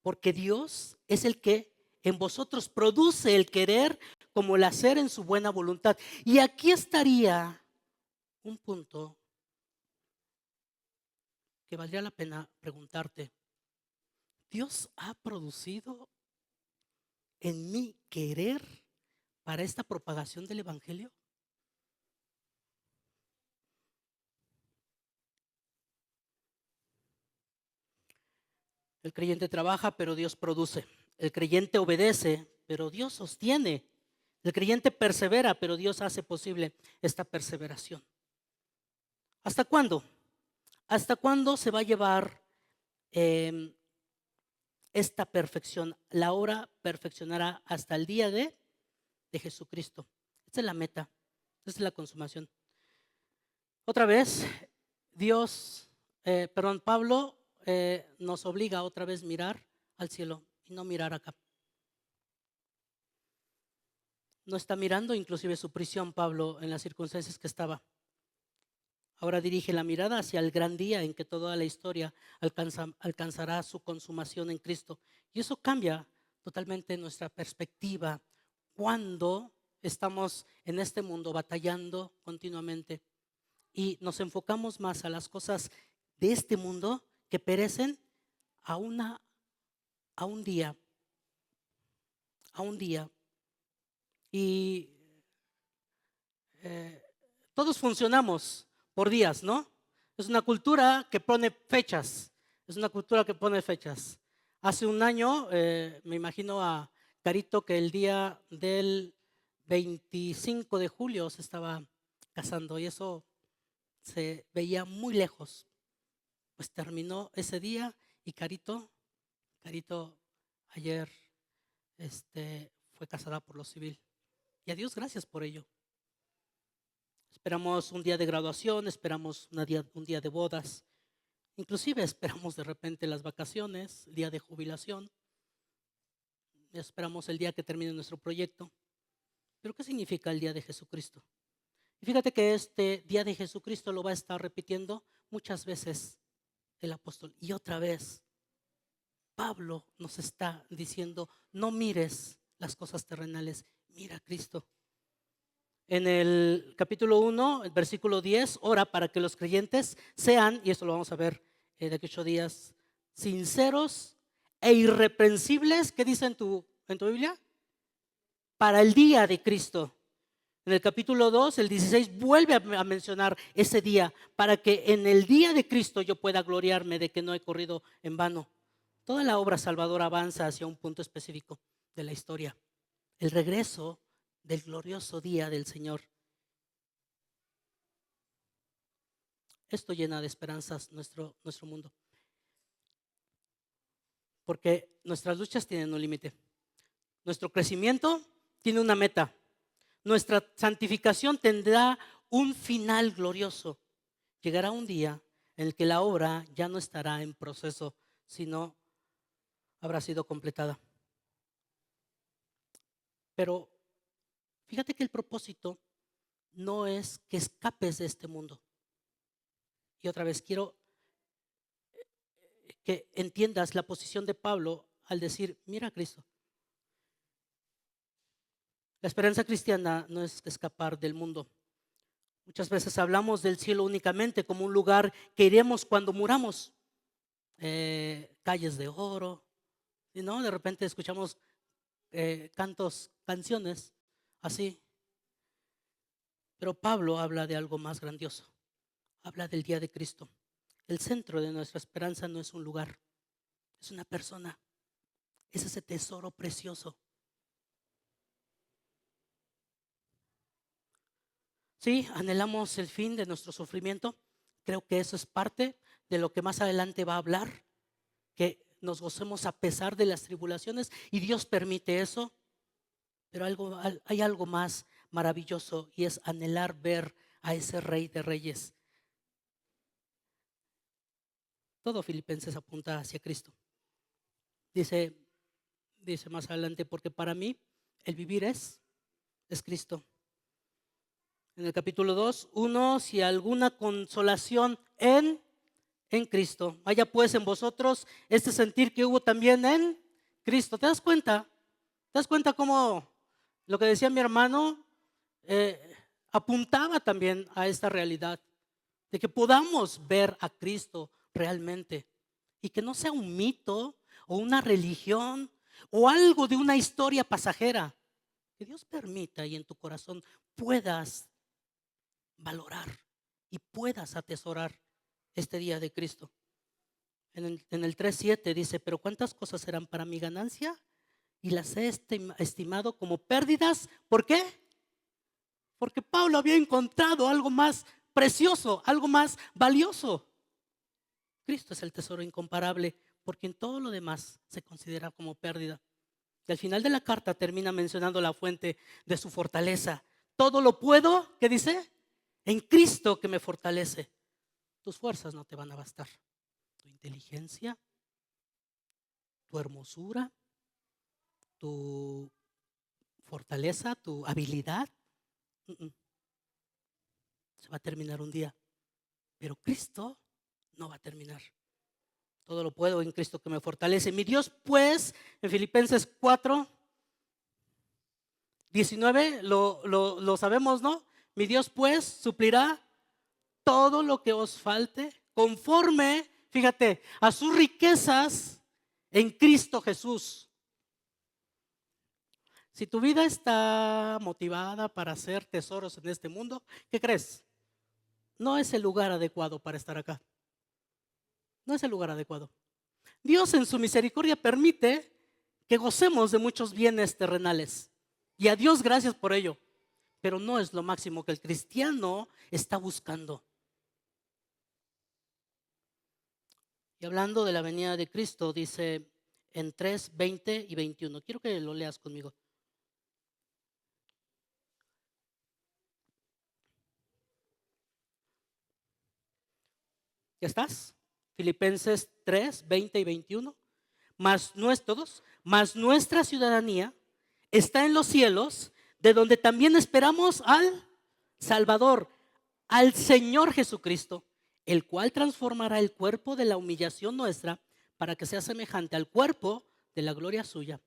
Porque Dios es el que en vosotros produce el querer como el hacer en su buena voluntad. Y aquí estaría un punto que valdría la pena preguntarte. ¿Dios ha producido en mí querer para esta propagación del evangelio? El creyente trabaja, pero Dios produce. El creyente obedece, pero Dios sostiene. El creyente persevera, pero Dios hace posible esta perseveración. ¿Hasta cuándo? ¿Hasta cuándo se va a llevar esta perfección? La obra perfeccionará hasta el día de Jesucristo. Esta es la meta, esta es la consumación. Otra vez, Pablo nos obliga otra vez a mirar al cielo y no mirar acá. No está mirando inclusive su prisión, Pablo, en las circunstancias que estaba. Ahora dirige la mirada hacia el gran día en que toda la historia alcanzará su consumación en Cristo. Y eso cambia totalmente nuestra perspectiva cuando estamos en este mundo batallando continuamente y nos enfocamos más a las cosas de este mundo que perecen a un día. Y todos funcionamos por días, ¿no? Es una cultura que pone fechas. Hace un año, me imagino a Carito que el día del 25 de julio se estaba casando y eso se veía muy lejos. Pues terminó ese día y Carito ayer fue casada por lo civil. Y a Dios gracias por ello. Esperamos un día de graduación, esperamos un día de bodas, inclusive esperamos de repente las vacaciones, el día de jubilación, esperamos el día que termine nuestro proyecto. Pero ¿qué significa el día de Jesucristo? Y fíjate que este día de Jesucristo lo va a estar repitiendo muchas veces el apóstol. Y otra vez, Pablo nos está diciendo, no mires las cosas terrenales, mira a Cristo. En el capítulo 1, el versículo 10, ora para que los creyentes sean, y esto lo vamos a ver de aquí 8 días, sinceros e irreprensibles. ¿Qué dice en tu Biblia? Para el día de Cristo. En el capítulo 2, el 16, vuelve a mencionar ese día, para que en el día de Cristo yo pueda gloriarme de que no he corrido en vano. Toda la obra salvadora avanza hacia un punto específico de la historia. El regreso del glorioso día del Señor. Esto llena de esperanzas nuestro mundo. Porque nuestras luchas tienen un límite. Nuestro crecimiento tiene una meta. Nuestra santificación tendrá un final glorioso. Llegará un día en el que la obra ya no estará en proceso, sino habrá sido completada. Pero fíjate que el propósito no es que escapes de este mundo. Y otra vez quiero que entiendas la posición de Pablo al decir, mira a Cristo. La esperanza cristiana no es escapar del mundo. Muchas veces hablamos del cielo únicamente como un lugar que iremos cuando muramos. Calles de oro, y no, de repente escuchamos canciones así. Pero Pablo habla de algo más grandioso. Habla del día de Cristo. El centro de nuestra esperanza no es un lugar, es una persona. Es ese tesoro precioso. Sí, anhelamos el fin de nuestro sufrimiento. Creo que eso es parte de lo que más adelante va a hablar. que nos gocemos a pesar de las tribulaciones, y Dios permite eso. Pero hay algo más maravilloso, y es anhelar ver a ese Rey de Reyes. Todo Filipenses apunta hacia Cristo. Dice más adelante, porque para mí el vivir es Cristo. En el capítulo 2, 1, si alguna consolación en Cristo. Haya pues en vosotros este sentir que hubo también en Cristo. ¿Te das cuenta? ¿Te das cuenta cómo lo que decía mi hermano apuntaba también a esta realidad? De que podamos ver a Cristo realmente. Y que no sea un mito o una religión o algo de una historia pasajera. Que Dios permita y en tu corazón puedas valorar y puedas atesorar este día de Cristo. En el 3:7 dice, pero cuántas cosas serán para mi ganancia y las he estimado como pérdidas. ¿Por qué? Porque Pablo había encontrado algo más precioso, algo más valioso. Cristo es el tesoro incomparable, porque en todo lo demás se considera como pérdida. Y al final de la carta termina mencionando la fuente de su fortaleza. Todo lo puedo, ¿qué dice? En Cristo que me fortalece. Tus fuerzas no te van a bastar. Tu inteligencia, tu hermosura, tu fortaleza, tu habilidad, se va a terminar un día. Pero Cristo no va a terminar. Todo lo puedo en Cristo que me fortalece. Mi Dios, pues, en Filipenses 4:19, lo sabemos, ¿no? Mi Dios, pues, suplirá todo lo que os falte conforme, fíjate, a sus riquezas en Cristo Jesús. Si tu vida está motivada para hacer tesoros en este mundo, ¿qué crees? No es el lugar adecuado para estar acá. No es el lugar adecuado. Dios en su misericordia permite que gocemos de muchos bienes terrenales. Y a Dios gracias por ello. Pero no es lo máximo que el cristiano está buscando. Y hablando de la venida de Cristo, dice en 3:20 y 21. Quiero que lo leas conmigo. ¿Ya estás? Filipenses 3:20 y 21. Mas nuestra ciudadanía está en los cielos, de donde también esperamos al Salvador, al Señor Jesucristo, el cual transformará el cuerpo de la humillación nuestra para que sea semejante al cuerpo de la gloria suya,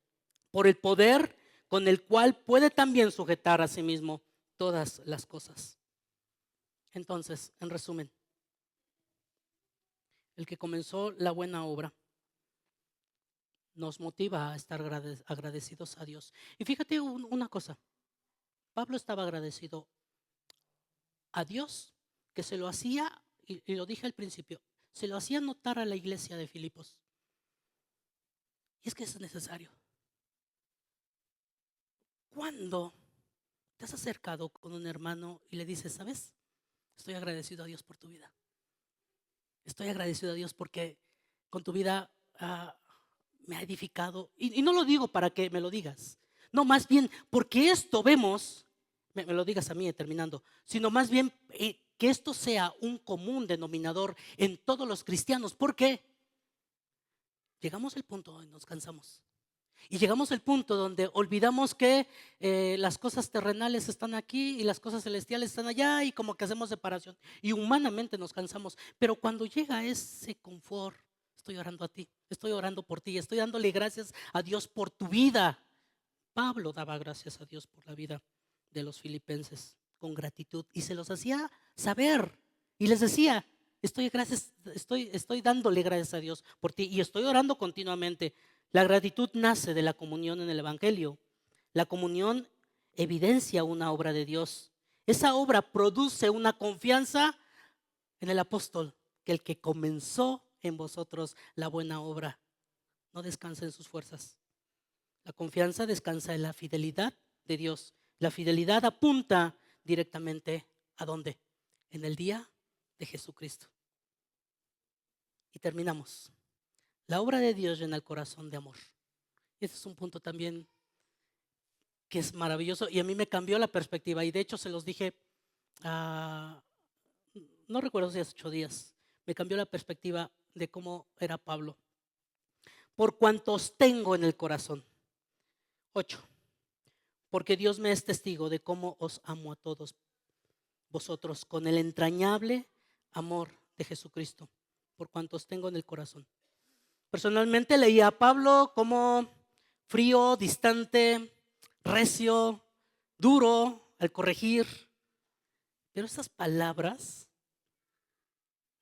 por el poder con el cual puede también sujetar a sí mismo todas las cosas. Entonces, en resumen, el que comenzó la buena obra nos motiva a estar agradecidos a Dios. Y fíjate una cosa, Pablo estaba agradecido a Dios, que se lo hacía, y lo dije al principio, se lo hacía notar a la iglesia de Filipos. Y es que es necesario. ¿Cuándo te has acercado con un hermano y le dices, sabes, estoy agradecido a Dios por tu vida? Estoy agradecido a Dios porque con tu vida me ha edificado. Y no lo digo para que me lo digas. No, más bien porque esto vemos, me lo digas a mí terminando, sino más bien que esto sea un común denominador en todos los cristianos. ¿Por qué? Llegamos al punto donde nos cansamos. Y llegamos al punto donde olvidamos que las cosas terrenales están aquí y las cosas celestiales están allá, y como que hacemos separación. Y humanamente nos cansamos. Pero cuando llega ese confort, estoy orando a ti, estoy orando por ti, estoy dándole gracias a Dios por tu vida. Pablo daba gracias a Dios por la vida de los filipenses con gratitud y se los hacía saber. Y les decía, estoy dándole gracias a Dios por ti y estoy orando continuamente. La gratitud nace de la comunión en el Evangelio. La comunión evidencia una obra de Dios. Esa obra produce una confianza en el apóstol, que el que comenzó en vosotros la buena obra no descansa en sus fuerzas. La confianza descansa en la fidelidad de Dios. La fidelidad apunta directamente ¿a dónde? En el día de Jesucristo. Y terminamos. La obra de Dios llena el corazón de amor. Este es un punto también que es maravilloso y a mí me cambió la perspectiva. Y de hecho se los dije, ah, no recuerdo si hace 8 días, me cambió la perspectiva de cómo era Pablo. Por cuantos tengo en el corazón. 8. Porque Dios me es testigo de cómo os amo a todos vosotros con el entrañable amor de Jesucristo, por cuantos tengo en el corazón. Personalmente leía a Pablo como frío, distante, recio, duro al corregir. Pero esas palabras,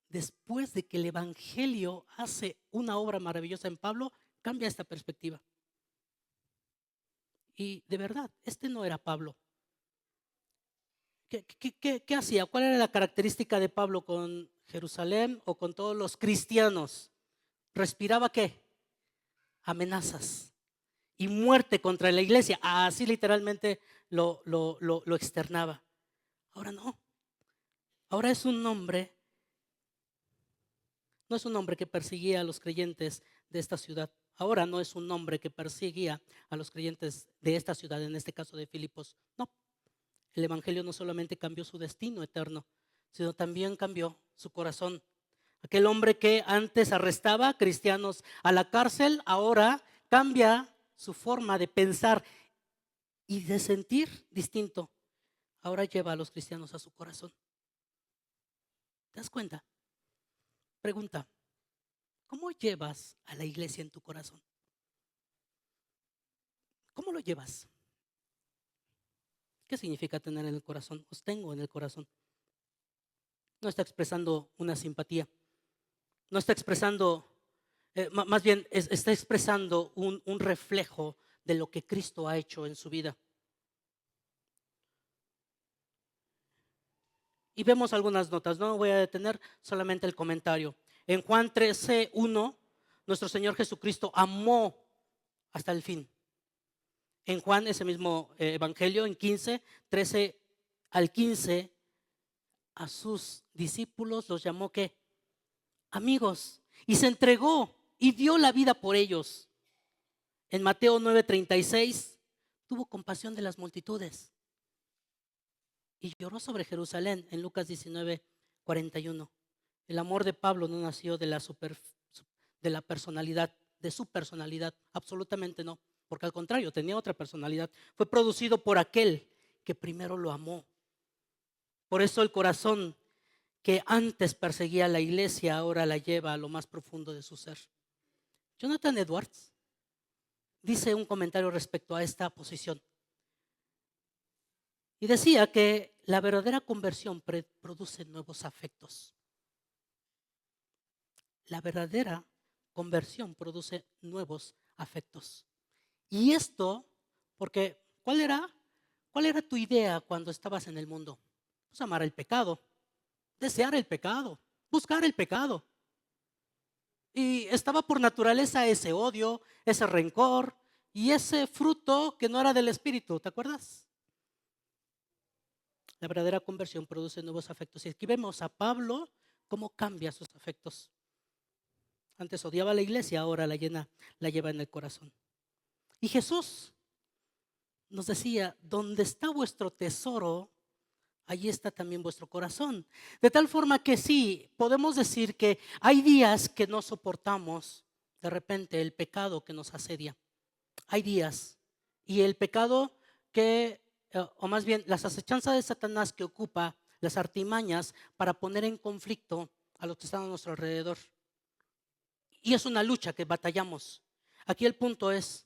después de que el Evangelio hace una obra maravillosa en Pablo, cambia esta perspectiva. Y de verdad, este no era Pablo. ¿Qué hacía? ¿Cuál era la característica de Pablo con Jerusalén o con todos los cristianos? ¿Respiraba qué? Amenazas y muerte contra la iglesia. Así literalmente lo externaba. Ahora no. Ahora es un hombre, no es un hombre que perseguía a los creyentes de esta ciudad. Ahora no es un hombre que perseguía a los creyentes de esta ciudad, en este caso de Filipos. No. El Evangelio no solamente cambió su destino eterno, sino también cambió su corazón. Aquel hombre que antes arrestaba cristianos a la cárcel, ahora cambia su forma de pensar y de sentir distinto. Ahora lleva a los cristianos a su corazón. ¿Te das cuenta? Pregunta, ¿cómo llevas a la iglesia en tu corazón? ¿Cómo lo llevas? ¿Qué significa tener en el corazón? Os tengo en el corazón. No está expresando una simpatía. No está expresando, más bien está expresando un reflejo de lo que Cristo ha hecho en su vida. Y vemos algunas notas, no voy a detener solamente el comentario. En Juan 13:1, nuestro Señor Jesucristo amó hasta el fin. En Juan, ese mismo evangelio, en 13 al 15, a sus discípulos los llamó ¿qué? Amigos. Y se entregó y dio la vida por ellos. En Mateo 9:36, tuvo compasión de las multitudes. Y lloró sobre Jerusalén en Lucas 19:41. El amor de Pablo no nació de la personalidad, de su personalidad, absolutamente no, porque al contrario, tenía otra personalidad. Fue producido por aquel que primero lo amó. Por eso el corazón que antes perseguía a la iglesia ahora la lleva a lo más profundo de su ser. Jonathan Edwards dice un comentario respecto a esta posición. Y decía que la verdadera conversión produce nuevos afectos. La verdadera conversión produce nuevos afectos. Y esto, porque ¿cuál era tu idea cuando estabas en el mundo? Pues amar el pecado, desear el pecado, buscar el pecado. Y estaba por naturaleza ese odio, ese rencor y ese fruto que no era del Espíritu, ¿te acuerdas? La verdadera conversión produce nuevos afectos. Y aquí vemos a Pablo cómo cambia sus afectos. Antes odiaba a la iglesia, ahora la lleva en el corazón. Y Jesús nos decía, donde está vuestro tesoro, allí está también vuestro corazón. De tal forma que sí, podemos decir que hay días que no soportamos de repente el pecado que nos asedia. Hay días. Y el pecado o más bien las acechanzas de Satanás que ocupa las artimañas para poner en conflicto a los que están a nuestro alrededor. Y es una lucha que batallamos. Aquí el punto es,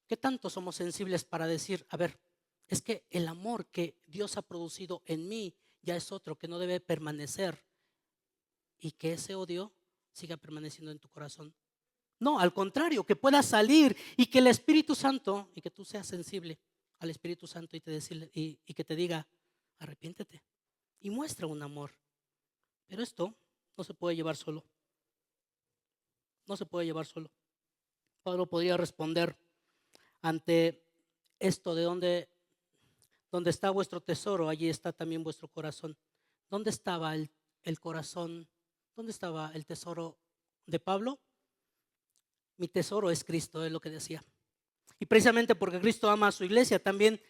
¿qué tanto somos sensibles para decir, a ver, es que el amor que Dios ha producido en mí ya es otro que no debe permanecer y que ese odio siga permaneciendo en tu corazón? No, al contrario, que pueda salir y que el Espíritu Santo, y que tú seas sensible al Espíritu Santo y que te diga, arrepiéntete y muestra un amor. Pero esto no se puede llevar solo. No se puede llevar solo. Pablo podría responder ante esto de donde está vuestro tesoro, allí está también vuestro corazón. ¿Dónde estaba el corazón? ¿Dónde estaba el tesoro de Pablo? Mi tesoro es Cristo, es lo que decía. Y precisamente porque Cristo ama a su iglesia, también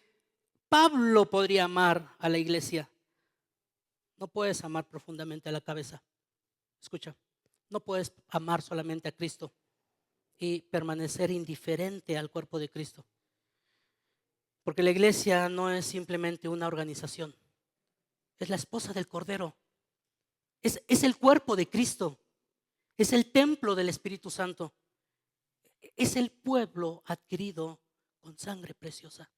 Pablo podría amar a la iglesia. No puedes amar profundamente a la cabeza. Escucha, no puedes amar solamente a Cristo y permanecer indiferente al cuerpo de Cristo. Porque la iglesia no es simplemente una organización, es la esposa del Cordero, es el cuerpo de Cristo, es el templo del Espíritu Santo, es el pueblo adquirido con sangre preciosa.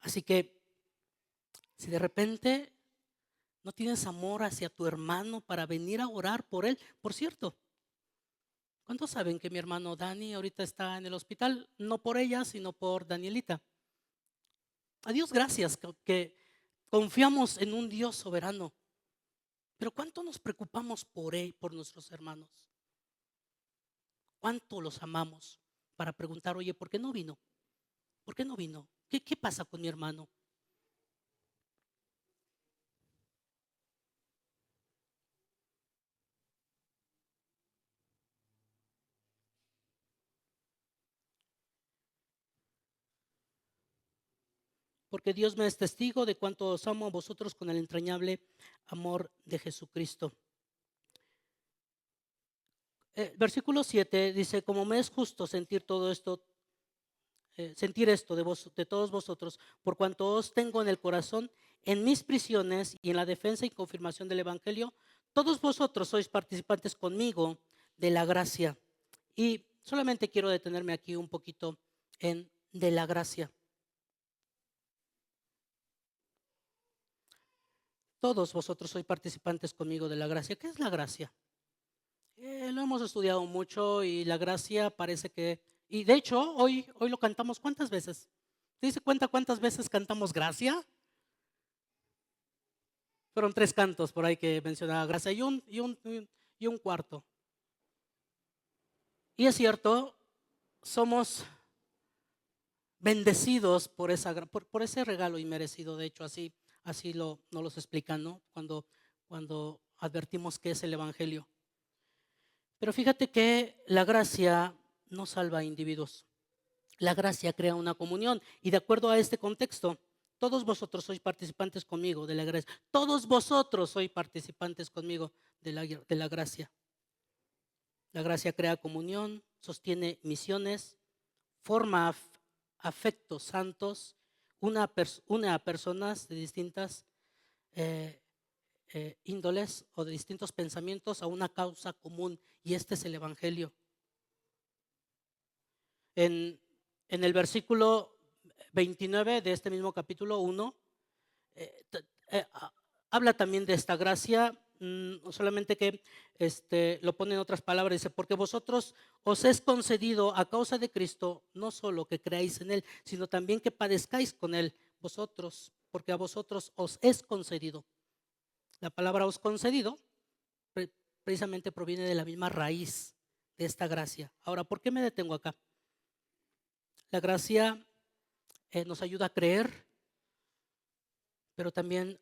Así que si de repente no tienes amor hacia tu hermano para venir a orar por él, por cierto, ¿cuántos saben que mi hermano Dani ahorita está en el hospital? No por ella, sino por Danielita. A Dios gracias que confiamos en un Dios soberano. Pero ¿cuánto nos preocupamos por él, por nuestros hermanos? ¿Cuánto los amamos para preguntar, oye, ¿por qué no vino? ¿Por qué no vino? ¿Qué pasa con mi hermano? Porque Dios me es testigo de cuánto os amo a vosotros con el entrañable amor de Jesucristo. Versículo 7 dice, como me es justo sentir todo esto, sentir esto de todos vosotros, por cuanto os tengo en el corazón, en mis prisiones y en la defensa y confirmación del Evangelio, todos vosotros sois participantes conmigo de la gracia. Y solamente quiero detenerme aquí un poquito en de la gracia. Todos vosotros sois participantes conmigo de la gracia. ¿Qué es la gracia? Lo hemos estudiado mucho y la gracia parece que, y de hecho hoy lo cantamos ¿cuántas veces? ¿Te dice cuenta cuántas veces cantamos gracia? Fueron 3 cantos por ahí que mencionaba gracia y un cuarto. Y es cierto, somos bendecidos por ese regalo inmerecido. De hecho, así nos los explican, ¿no? Cuando advertimos que es el Evangelio. Pero fíjate que la gracia no salva a individuos. La gracia crea una comunión. Y de acuerdo a este contexto, todos vosotros sois participantes conmigo de la gracia. Todos vosotros sois participantes conmigo de la gracia. La gracia crea comunión, sostiene misiones, forma afectos santos, une a personas de distintas eh, índoles o de distintos pensamientos a una causa común, y este es el Evangelio. En, en el versículo 29 de este mismo capítulo 1, eh, habla también de esta gracia, solamente que lo pone en otras palabras, dice, porque vosotros os es concedido a causa de Cristo, no solo que creáis en Él, sino también que padezcáis con Él, vosotros, porque a vosotros os es concedido. La palabra os concedido precisamente proviene de la misma raíz de esta gracia. Ahora, ¿por qué me detengo acá? La gracia nos ayuda a creer, pero también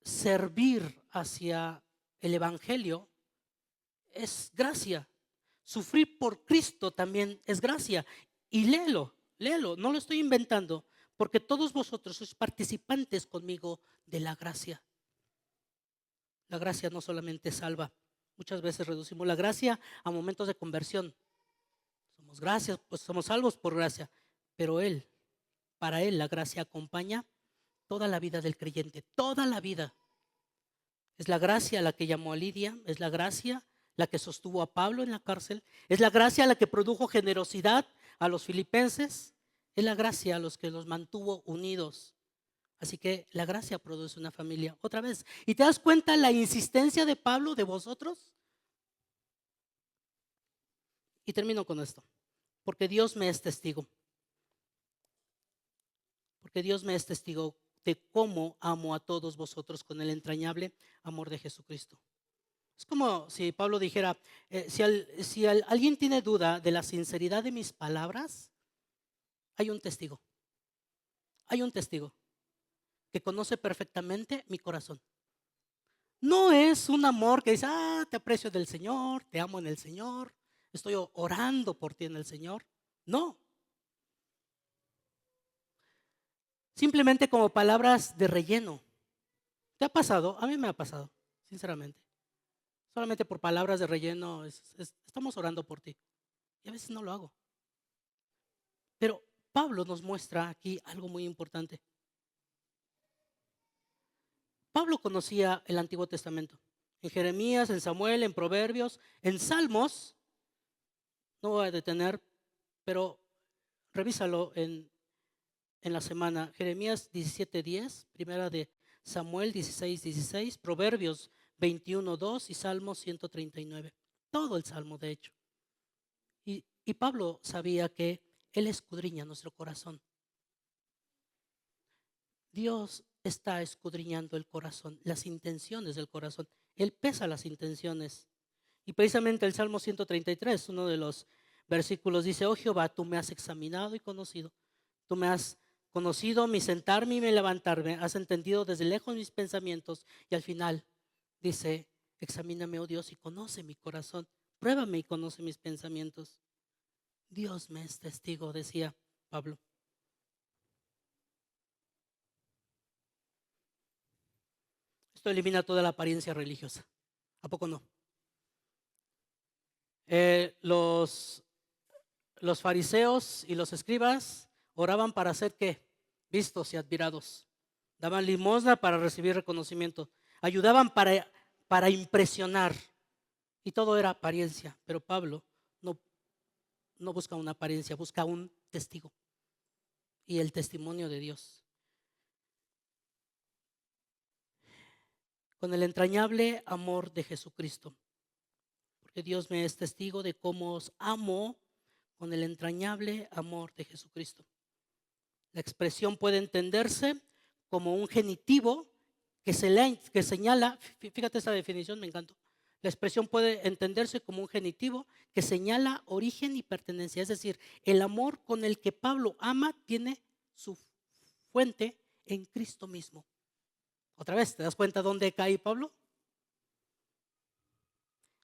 servir hacia el Evangelio es gracia. Sufrir por Cristo también es gracia. Y léelo, no lo estoy inventando, porque todos vosotros sois participantes conmigo de la gracia. La gracia no solamente salva, muchas veces reducimos la gracia a momentos de conversión. Somos salvos por gracia, pero para Él la gracia acompaña toda la vida del creyente, toda la vida. Es la gracia la que llamó a Lidia, es la gracia la que sostuvo a Pablo en la cárcel, es la gracia la que produjo generosidad a los filipenses, es la gracia a los que los mantuvo unidos. Así que la gracia produce una familia. Otra vez, ¿y te das cuenta la insistencia de Pablo de vosotros? Y termino con esto, porque Dios me es testigo. Porque Dios me es testigo de cómo amo a todos vosotros con el entrañable amor de Jesucristo. Es como si Pablo dijera, si alguien tiene duda de la sinceridad de mis palabras, hay un testigo. Hay un testigo que conoce perfectamente mi corazón. No es un amor que dice, te aprecio del Señor, te amo en el Señor, estoy orando por ti en el Señor. No, simplemente como palabras de relleno. ¿Te ha pasado? A mí me ha pasado, sinceramente. Solamente por palabras de relleno estamos orando por ti. Y a veces no lo hago. Pero Pablo nos muestra aquí algo muy importante. Pablo conocía el Antiguo Testamento. En Jeremías, en Samuel, en Proverbios, en Salmos, no voy a detener, pero revísalo en la semana. Jeremías 17:10, primera de Samuel 16:16, Proverbios 21:2 y Salmos 139. Todo el Salmo, de hecho. Y Pablo sabía que Él escudriña nuestro corazón. Dios está escudriñando el corazón, las intenciones del corazón. Él pesa las intenciones. Y precisamente el Salmo 133, uno de los versículos dice, oh Jehová, tú me has examinado y conocido. Tú me has conocido mi sentarme y mi levantarme. Has entendido desde lejos mis pensamientos. Y al final dice, examíname, oh Dios, y conoce mi corazón. Pruébame y conoce mis pensamientos. Dios me es testigo, decía Pablo. Esto elimina toda la apariencia religiosa. ¿A poco no? Los fariseos y los escribas oraban para ser ¿qué? Vistos y admirados. Daban limosna para recibir reconocimiento. Ayudaban para impresionar. Y todo era apariencia. Pero Pablo no busca una apariencia, busca un testigo. Y el testimonio de Dios. Con el entrañable amor de Jesucristo. Porque Dios me es testigo de cómo os amo con el entrañable amor de Jesucristo. La expresión puede entenderse como un genitivo que señala, fíjate esa definición, me encantó. La expresión puede entenderse como un genitivo que señala origen y pertenencia. Es decir, el amor con el que Pablo ama tiene su fuente en Cristo mismo. Otra vez, ¿te das cuenta dónde cae Pablo?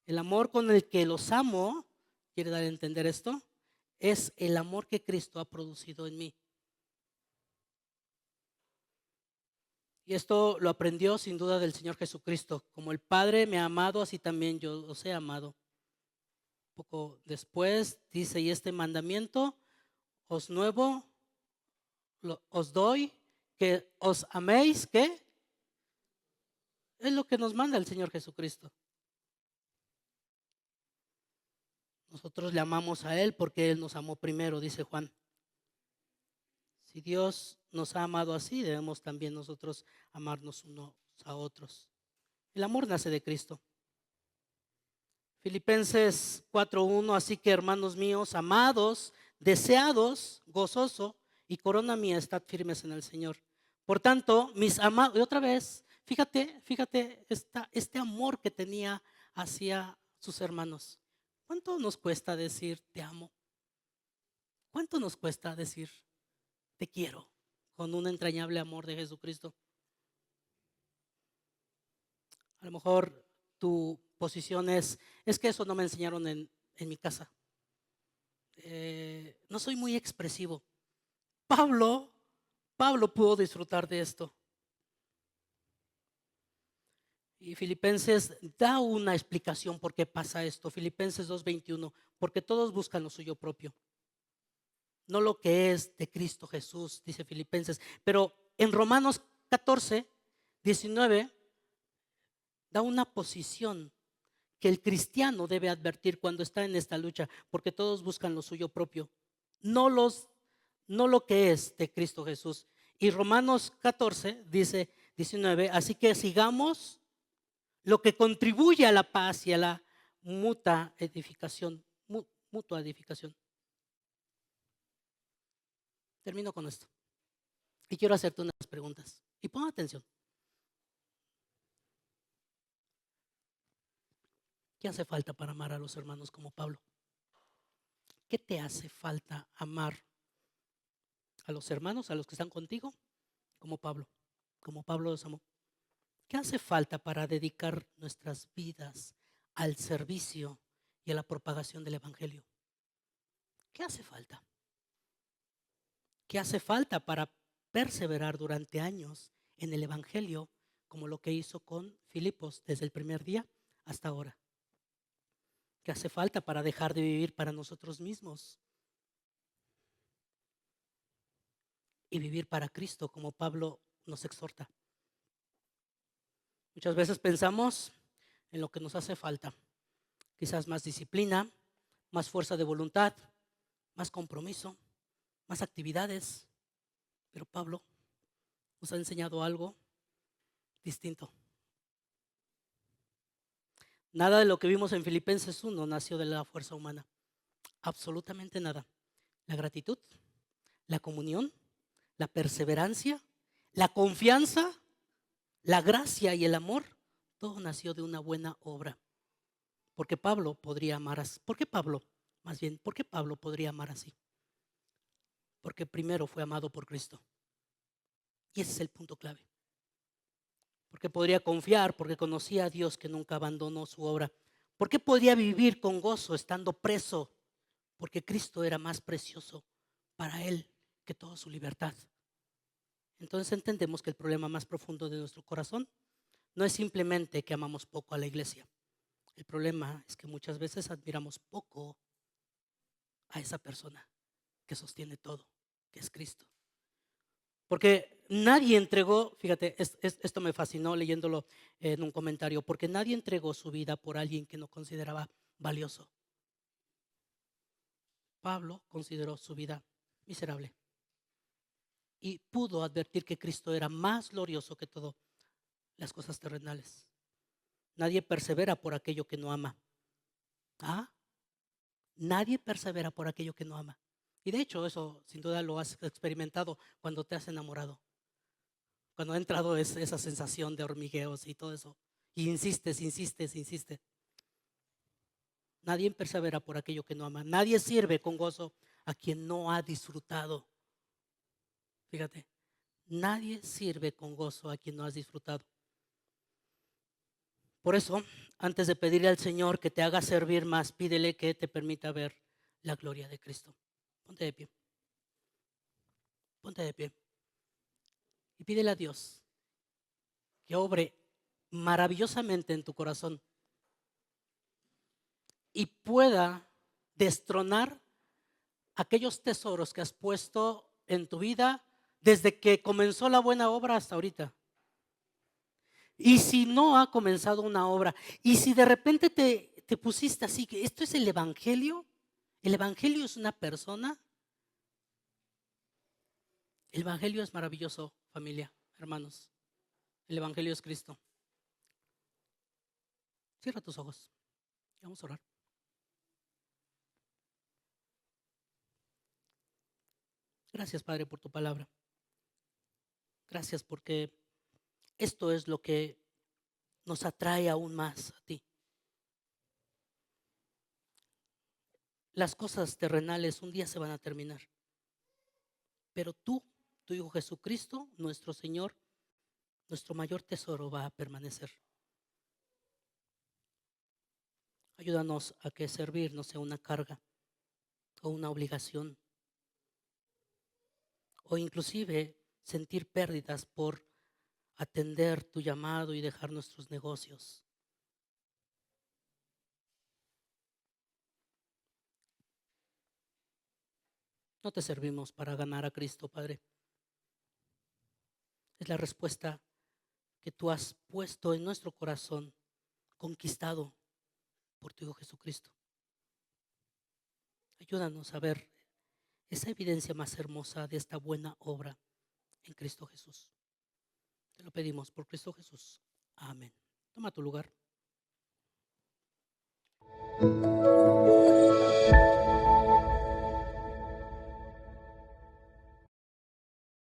El amor con el que los amo, quiere dar a entender esto, es el amor que Cristo ha producido en mí. Y esto lo aprendió sin duda del Señor Jesucristo. Como el Padre me ha amado, así también yo os he amado. Poco después dice, y este mandamiento os nuevo, os doy, que os améis, ¿qué? Es lo que nos manda el Señor Jesucristo. Nosotros le amamos a Él porque Él nos amó primero, dice Juan. Si Dios nos ha amado así, debemos también nosotros amarnos unos a otros. El amor nace de Cristo. Filipenses 4:1, así que hermanos míos, amados, deseados, gozoso y corona mía, estad firmes en el Señor. Por tanto, mis amados, y otra vez, fíjate este amor que tenía hacia sus hermanos. ¿Cuánto nos cuesta decir te amo? ¿Cuánto nos cuesta decir te quiero con un entrañable amor de Jesucristo? A lo mejor tu posición es que eso no me enseñaron en mi casa. No soy muy expresivo. Pablo pudo disfrutar de esto. Y Filipenses da una explicación por qué pasa esto. Filipenses 2:21, porque todos buscan lo suyo propio, no lo que es de Cristo Jesús, dice Filipenses. Pero en Romanos 14:19 da una posición que el cristiano debe advertir cuando está en esta lucha, porque todos buscan lo suyo propio, no lo que es de Cristo Jesús. Y Romanos 14 dice 19, así que sigamos lo que contribuye a la paz y a la mutua edificación. Mutua edificación. Termino con esto. Y quiero hacerte unas preguntas. Y pon atención. ¿Qué hace falta para amar a los hermanos como Pablo? ¿Qué te hace falta amar a los hermanos, a los que están contigo, como Pablo los amó? ¿Qué hace falta para dedicar nuestras vidas al servicio y a la propagación del Evangelio? ¿Qué hace falta? ¿Qué hace falta para perseverar durante años en el Evangelio, como lo que hizo con Filipos desde el primer día hasta ahora? ¿Qué hace falta para dejar de vivir para nosotros mismos y vivir para Cristo, como Pablo nos exhorta? Muchas veces pensamos en lo que nos hace falta, quizás más disciplina, más fuerza de voluntad, más compromiso, más actividades, pero Pablo nos ha enseñado algo distinto. Nada de lo que vimos en Filipenses 1 nació de la fuerza humana, absolutamente nada. La gratitud, la comunión, la perseverancia, la confianza, la gracia y el amor, todo nació de una buena obra. Porque Pablo podría amar así. ¿Por qué Pablo? Más bien, ¿por qué Pablo podría amar así? Porque primero fue amado por Cristo. Y ese es el punto clave. Porque podría confiar, porque conocía a Dios que nunca abandonó su obra. ¿Por qué podría vivir con gozo estando preso? Porque Cristo era más precioso para él que toda su libertad. Entonces entendemos que el problema más profundo de nuestro corazón no es simplemente que amamos poco a la iglesia. El problema es que muchas veces admiramos poco a esa persona que sostiene todo, que es Cristo. Porque nadie entregó, fíjate, esto me fascinó leyéndolo en un comentario, porque nadie entregó su vida por alguien que no consideraba valioso. Pablo consideró su vida miserable y pudo advertir que Cristo era más glorioso que todas las cosas terrenales. Nadie persevera por aquello que no ama. ¿Ah? Nadie persevera por aquello que no ama. Y de hecho eso sin duda lo has experimentado cuando te has enamorado. Cuando ha entrado esa sensación de hormigueos y todo eso. Y insistes. Nadie persevera por aquello que no ama. Nadie sirve con gozo a quien no ha disfrutado. Fíjate, nadie sirve con gozo a quien no has disfrutado. Por eso, antes de pedirle al Señor que te haga servir más, pídele que te permita ver la gloria de Cristo. Ponte de pie. Ponte de pie. Y pídele a Dios que obre maravillosamente en tu corazón y pueda destronar aquellos tesoros que has puesto en tu vida desde que comenzó la buena obra hasta ahorita. Y si no ha comenzado una obra, y si de repente te pusiste así, que esto es el Evangelio es una persona, el Evangelio es maravilloso, familia, hermanos, el Evangelio es Cristo. Cierra tus ojos, vamos a orar. Gracias, Padre, por tu palabra. Gracias porque esto es lo que nos atrae aún más a ti. Las cosas terrenales un día se van a terminar, pero tú, tu Hijo Jesucristo, nuestro Señor, nuestro mayor tesoro va a permanecer. Ayúdanos a que servir no sea una carga o una obligación, o inclusive sentir pérdidas por atender tu llamado y dejar nuestros negocios. No te servimos para ganar a Cristo, Padre. Es la respuesta que tú has puesto en nuestro corazón, conquistado por tu Hijo Jesucristo. Ayúdanos a ver esa evidencia más hermosa de esta buena obra en Cristo Jesús. Te lo pedimos por Cristo Jesús. Amén. Toma tu lugar.